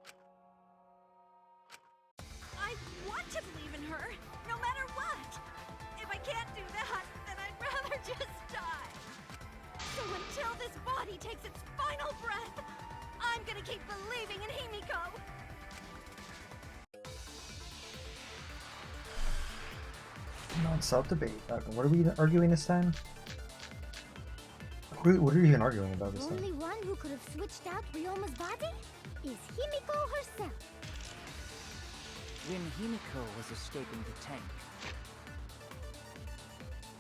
I want to believe in her, no matter what. If I can't do that, then I'd rather just die. So until this body takes its final breath, I'm gonna keep believing in Himiko.
Non-self debate. What are we arguing this time? What are you even arguing about this
The
time?
only one who could have switched out Ryoma's body is Himiko herself.
When Himiko was escaping the tank,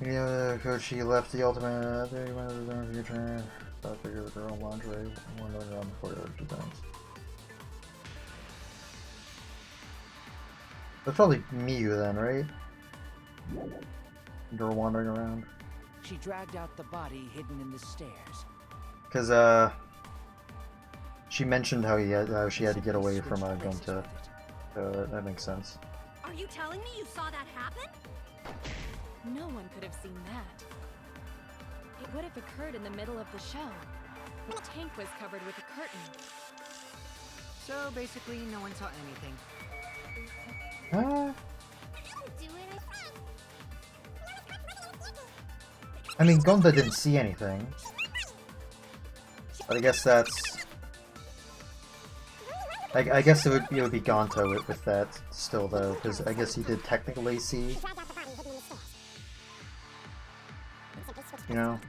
Yeah, because she left the ultimate. They went to the future. I figured with her own lingerie. Wandering around before the other 2 times. That's probably Miyu then, right? Girl wandering around.
she dragged out the body hidden in the stairs.
Because she mentioned how she had to get away from Gonta. That makes sense.
Are you telling me you saw that happen?
No one could have seen that. It would have occurred in the middle of the show. The tank was covered with a curtain.
So basically, no one saw anything.
I mean, Gonta didn't see anything. But I guess that's... I guess it would be Gonta with that still, though, because I guess he did technically see... You know?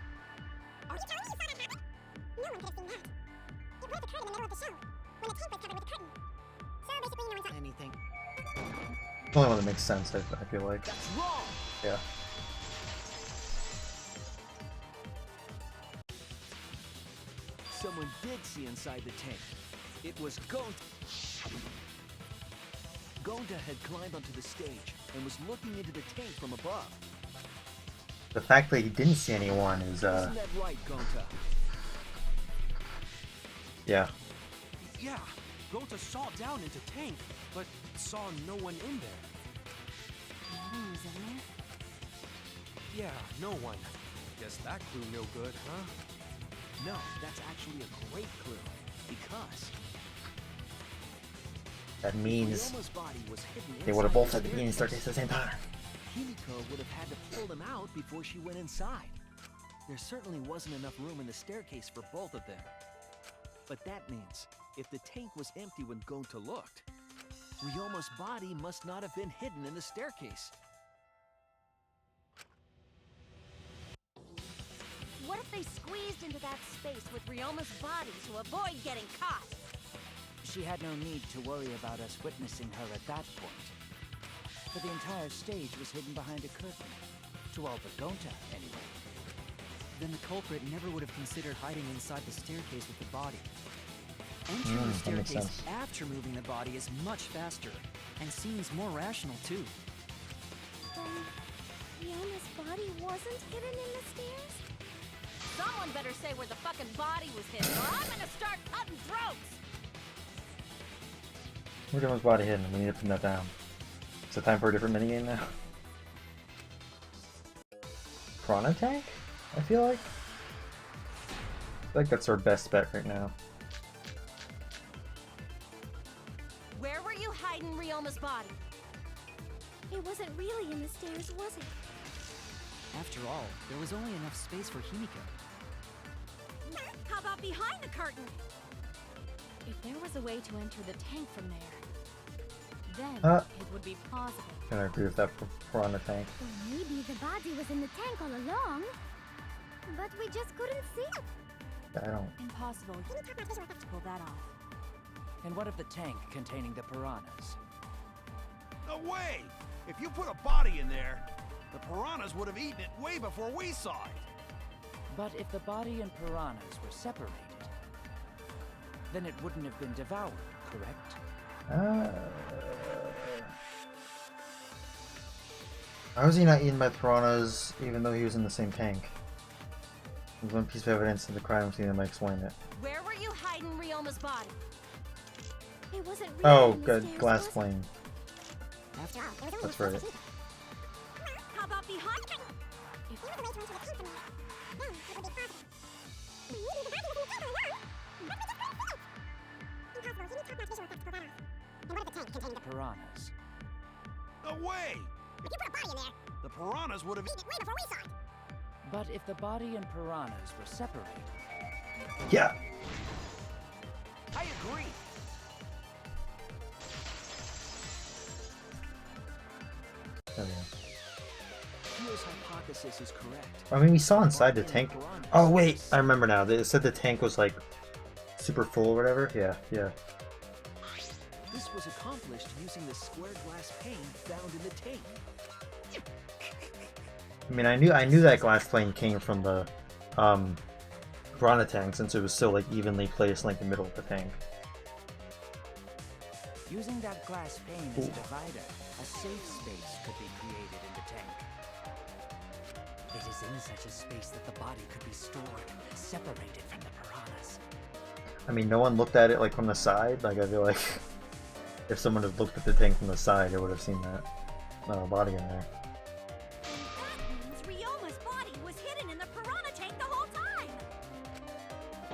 Anything.
The only one that makes sense, I feel like.
That's wrong.
Yeah.
Someone did see inside the tank. It was Gonta. Gonta had climbed onto the stage and was looking into the tank from above.
The fact that he didn't see anyone is,
Isn't that right, Gonta?
yeah.
Yeah, Gonta saw down into tank, but saw no one in there.
No one was in there?
Yeah, no one. Guess that clue no good, huh? No, that's actually a great clue, because
That means
Ryoma's body was hidden
they would have both
inside
had to be in staircase at the same time.
Himiko would have had to pull them out before she went inside. There certainly wasn't enough room in the staircase for both of them. But that means, if the tank was empty when Gonta looked, Ryoma's body must not have been hidden in the staircase.
What if they squeezed into that space with Ryoma's body to avoid getting caught?
She had no need to worry about us witnessing her at that point. For the entire stage was hidden behind a curtain. To all but Gonta, anyway.
Then the culprit never would have considered hiding inside the staircase with the body. Entering the
that makes
staircase
sense.
after moving the body is much faster, and seems more rational too.
Then Ryoma's body wasn't hidden in the stairs?
Someone better say where the fucking body was hidden, or I'm gonna start cutting throats!
Where's everyone's body hidden? We need to pin that down. Is it time for a different minigame now? Piranha Tank? I feel like that's our best bet right now.
Where were you hiding Ryoma's body?
It wasn't really in the stairs, was it?
After all, there was only enough space for Himiko.
How about behind the curtain?
If there was a way to enter the tank from there, then it would be plausible.
Can I agree with that piranha tank?
Or maybe the body was in the tank all along, but we just couldn't see it.
I don't.
Impossible to pull that off.
And what of the tank containing the piranhas?
No way! If you put a body in there, the piranhas would have eaten it way before we saw it.
But if the body and piranhas were separated, then it wouldn't have been devoured, correct?
How was he not eaten by piranhas even though he was in the same tank? There's one piece of evidence in the crime scene that might explain it.
Where were you hiding Ryoma's body?
It wasn't really
Oh,
in the
good.
stairs,
Glass
was it?
plane. That's right.
How about behind?
Piranhas.
No way! If you put a body in there, the piranhas would have eaten it way before we saw it.
But if the body and piranhas were separated...
Yeah.
I agree.
There we go.
Theo's hypothesis is correct.
I mean, we saw inside the tank. Oh wait, I remember now. They said the tank was like super full or whatever. Yeah, yeah.
This was accomplished using the square glass pane found in the tank.
I mean, I knew that glass plane came from the piranha tank since it was so like evenly placed like the middle of the tank.
Using that glass pane as a divider, a safe space could be created in the tank. It is in such a space that the body could be stored, separated from the piranhas.
I mean, no one looked at it like from the side. Like I feel like if someone had looked at the tank from the side, they would have seen that body in there.
That means Ryoma's body was hidden in the piranha tank the whole time.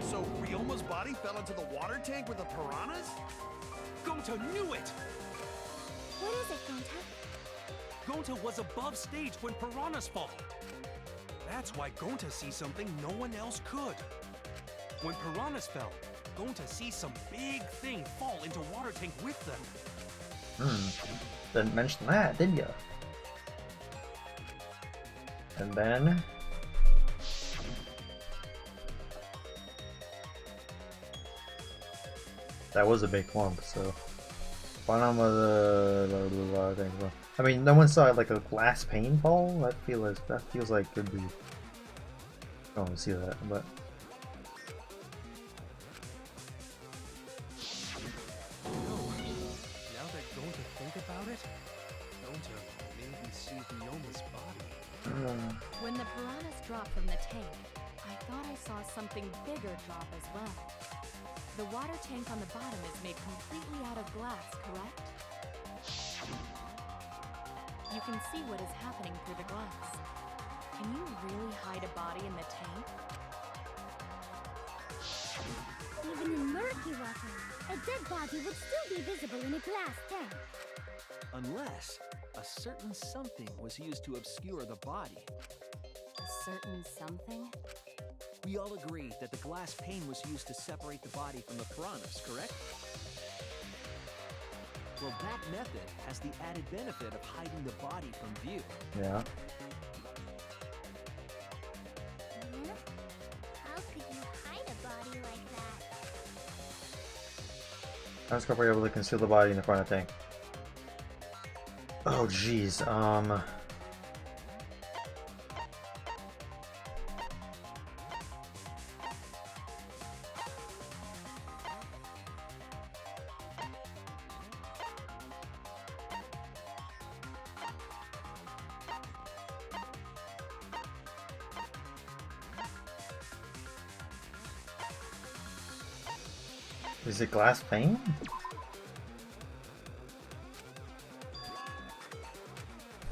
So Ryoma's body fell into the water tank with the piranhas? Gonta knew it!
What is it, Gonta?
Gonta was above stage when piranhas fall. That's why Gonta sees something no one else could. When piranhas fell, Gonta sees some big thing fall into water tank with them.
Didn't mention that, did ya? And then that was a big clump, so bottom of the thing. I mean, no one saw like a glass pane fall. That feels like could be. I don't want to see that, but.
Now that Gonta think about it, Gonta maybe see Ryoma's body.
When the piranhas dropped from the tank, I thought I saw something bigger drop as well. The water tank on the bottom is made completely out of glass, correct? You can see what is happening through the glass. Can you really hide a body in the tank?
Even in murky water, a dead body would still be visible in a glass tank.
Unless a certain something was used to obscure the body.
A certain something?
We all agree that the glass pane was used to separate the body from the piranhas, correct? Well, that method has the added benefit of hiding the body from view.
Yeah.
How could you hide a body like that?
I was probably able to conceal the body in the front of the tank. Oh jeez, is it glass pane?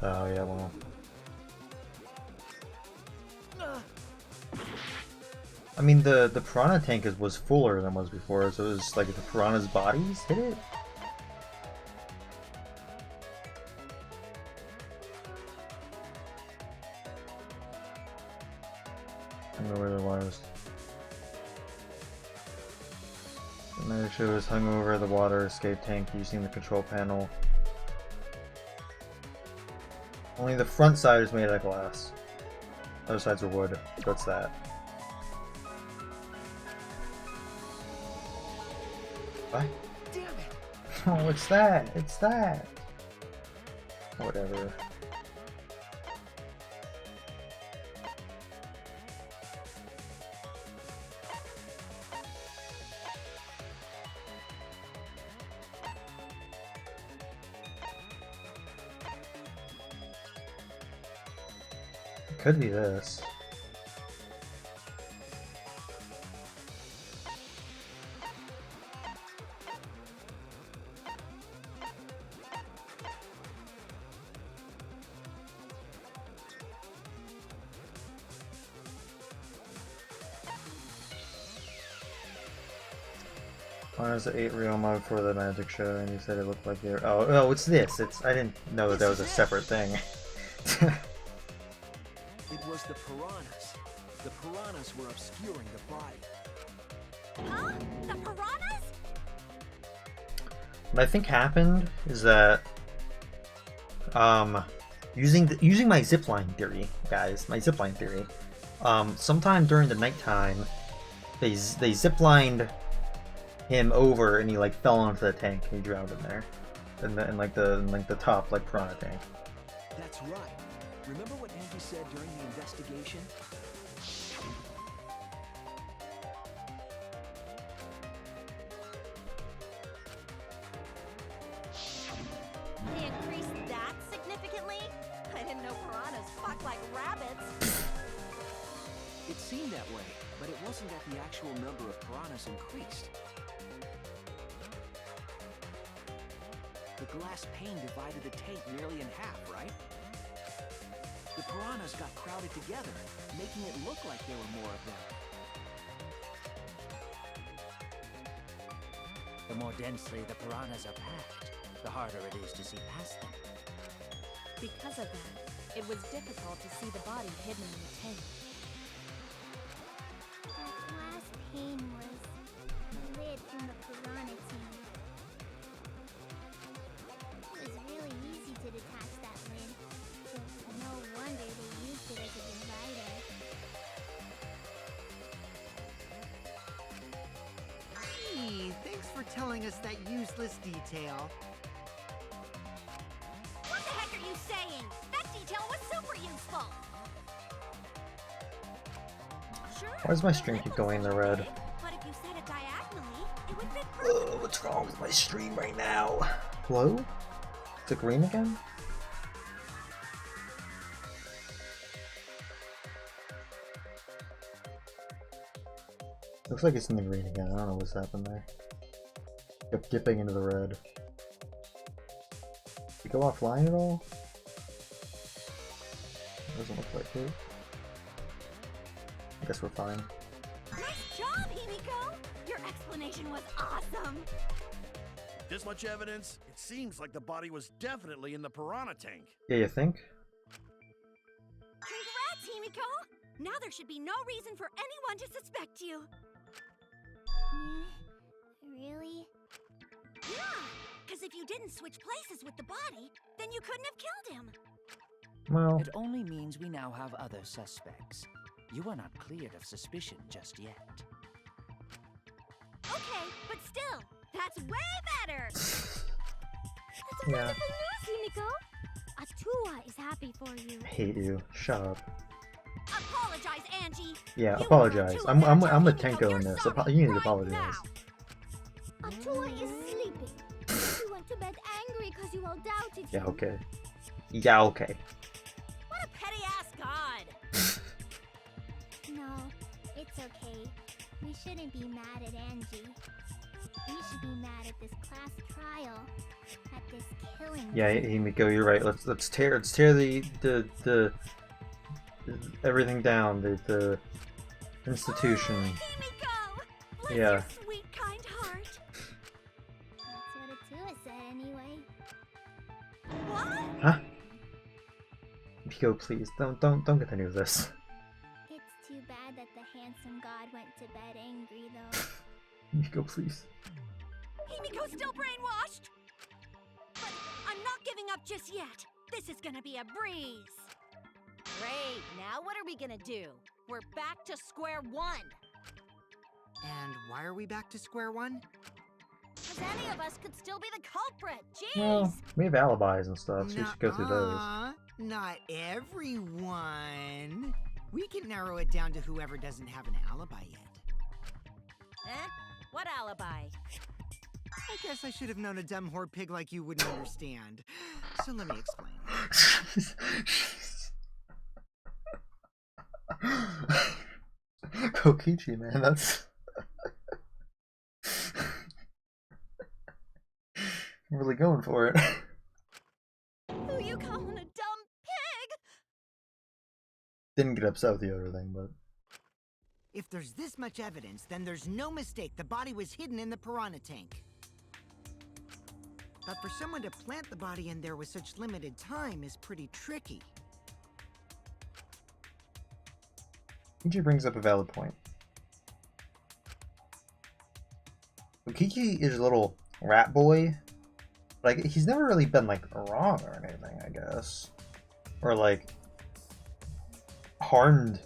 Oh yeah, well. I mean, the piranha tank was fuller than was before, so it was like the piranha's bodies hit it? Hung over the wires. The matter shows hung over the water escape tank using the control panel. Only the front side is made out of glass. Other sides are wood. What's that? What?
Damn it!
Oh, it's that! It's that! Whatever. Could be this. I was at 8 Ryoma for the magic show, and you said it looked like you're. Oh, it's this. It's. I didn't know that was a separate thing.
It was the piranhas. The piranhas were obscuring the body.
Huh? The piranhas?
What I think happened is that, using my zipline theory, guys, my zipline theory, sometime during the nighttime, they ziplined him over and he like fell onto the tank and he drowned in there, in like the top like piranha tank.
That's right. Remember what Angie said during the investigation?
They increased that significantly? I didn't know piranhas fuck like rabbits.
It seemed that way, but it wasn't that the actual number of piranhas increased. The glass pane divided the tank nearly in half, right? The piranhas got crowded together, making it look like there were more of them.
The more densely the piranhas are packed, the harder it is to see past them.
Because of that, it was difficult to see the body hidden in the tank.
That glass pane was the lid from the piranha tank. It was really easy to detach that lid, so no wonder they used it as a divider.
Gee, thanks for telling us that useless detail.
What the heck are you saying? That detail was super useful. Sure.
Why does my stream keep going in the red?
But if you set it diagonally, it would fit perfectly.
What's wrong with my stream right now? Hello? Is it green again? Looks like it's in the green again. I don't know what's happened there. Kept dipping into the red. Did it go offline at all? Doesn't look like it. I guess we're fine.
Nice job, Himiko! Your explanation was awesome!
This much evidence? It seems like the body was definitely in the piranha tank.
Yeah, you think?
Congrats, Himiko! Now there should be no reason for anyone to suspect you.
Really?
Yeah, because if you didn't switch places with the body, then you couldn't have killed him.
Well,
It only means we now have other suspects. You are not cleared of suspicion just yet.
Okay, but still, that's way better!
That's
yeah.
wonderful news, Himiko! Atua is happy for you.
I hate you. Shut up.
Apologize, Angie!
Yeah,
You
apologize.
were Atua,
I'm with
Himiko,
Tenko
you're
in this.
sorry
You need to
right
apologize.
now.
Atua is sleeping. She went to bed angry because you all doubted
Yeah,
him.
okay. Yeah, okay.
What a petty-ass god!
No, it's okay. We shouldn't be mad at Angie. We should be mad at this class trial. At this killing.
Yeah, Himiko, you're right. Let's tear the everything down. The institution.
Himiko! Bless
Yeah.
your sweet, kind heart.
That's what Atua said anyway.
What?
Huh? Himiko, please don't continue this.
It's too bad that the handsome god went to bed angry, though.
Miko, please.
Himiko's still brainwashed! But I'm not giving up just yet. This is gonna be a breeze. Great, now what are we gonna do? We're back to square one.
And why are we back to square one?
Because any of us could still be the culprit. Jeez!
Well, we have alibis and stuff, so we should go through those.
Not everyone. We can narrow it down to whoever doesn't have an alibi yet.
Eh? What alibi?
I guess I should have known a dumb whore pig like you wouldn't understand. So let me explain.
Kokichi, man, that's... I'm really going for it.
Who you calling a dumb pig?
Didn't get upset with the other thing, but...
If there's this much evidence, then there's no mistake the body was hidden in the piranha tank. But for someone to plant the body in there with such limited time is pretty tricky.
Kiki brings up a valid point. Kiki is a little rat boy. Like, he's never really been, like, wrong or anything, I guess. Or, like, harmed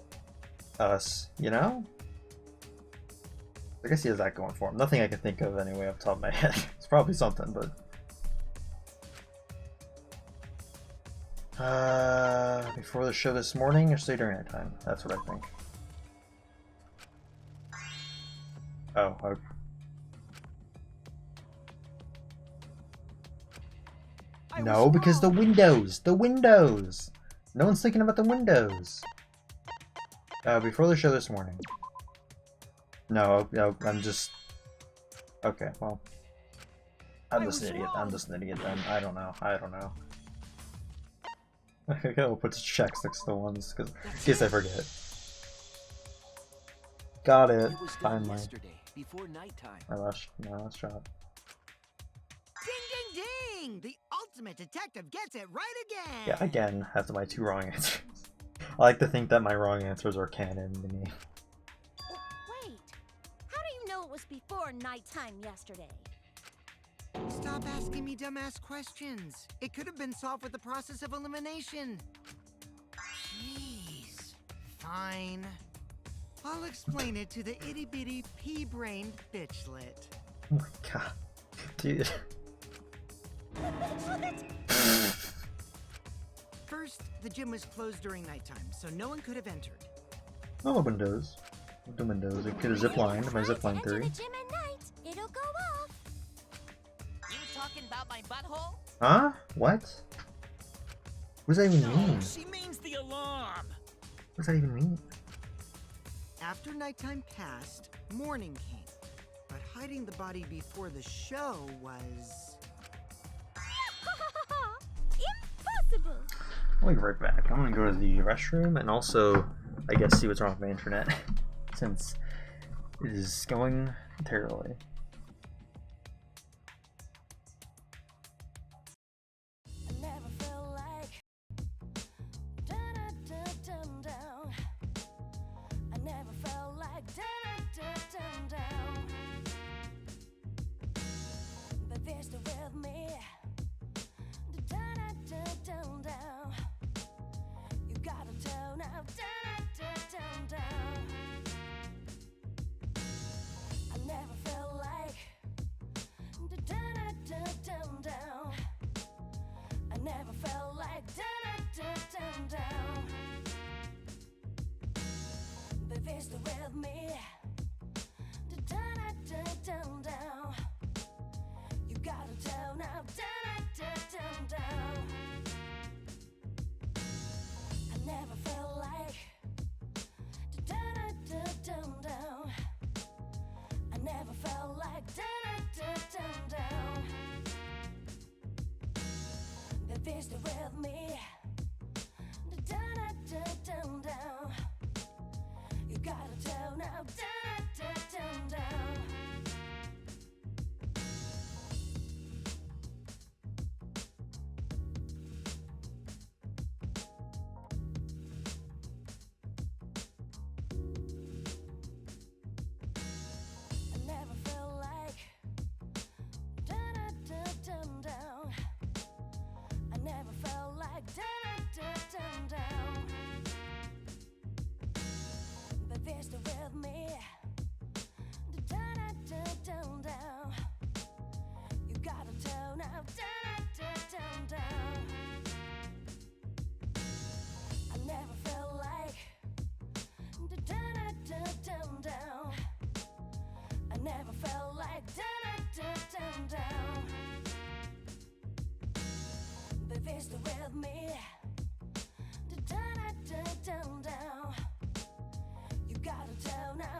us, you know? I guess he has that going for him. Nothing I can think of anyway off the top of my head. It's probably something, but... before the show this morning or stay during that time? That's what I think. Oh, okay. No, because the windows! The windows! No one's thinking about the windows! Before the show this morning. No, I'm just... Okay, well... I'm just an idiot. I'm just an idiot then. I don't know. Okay, we'll put the checks next to the ones, because in case I forget. Got it. Finally.
Before nighttime.
My last shot.
Ding, ding, ding! The ultimate detective gets it right again!
Yeah, again, after my 2 wrong answers. I like to think that my wrong answers are canon to me.
Wait, how do you know it was before nighttime yesterday?
Stop asking me dumbass questions. It could have been solved with the process of elimination. Jeez. Fine. I'll explain it to the itty-bitty pea-brained bitchlet.
Oh my god. Dude.
First, the gym was closed during nighttime, so no one could have entered.
Oh, windows. The windows. It could have ziplined. My zipline theory.
Enter the gym at night. It'll go off.
You talking about my butthole?
Huh? What? What does that even mean?
She means the alarm.
What does that even mean?
After nighttime passed, morning came. But hiding the body before the show was...
Impossible!
I'll be right back. I'm gonna go to the restroom and also, I guess, see what's wrong with my internet. Since it is going terribly.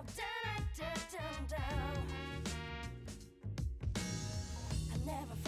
I never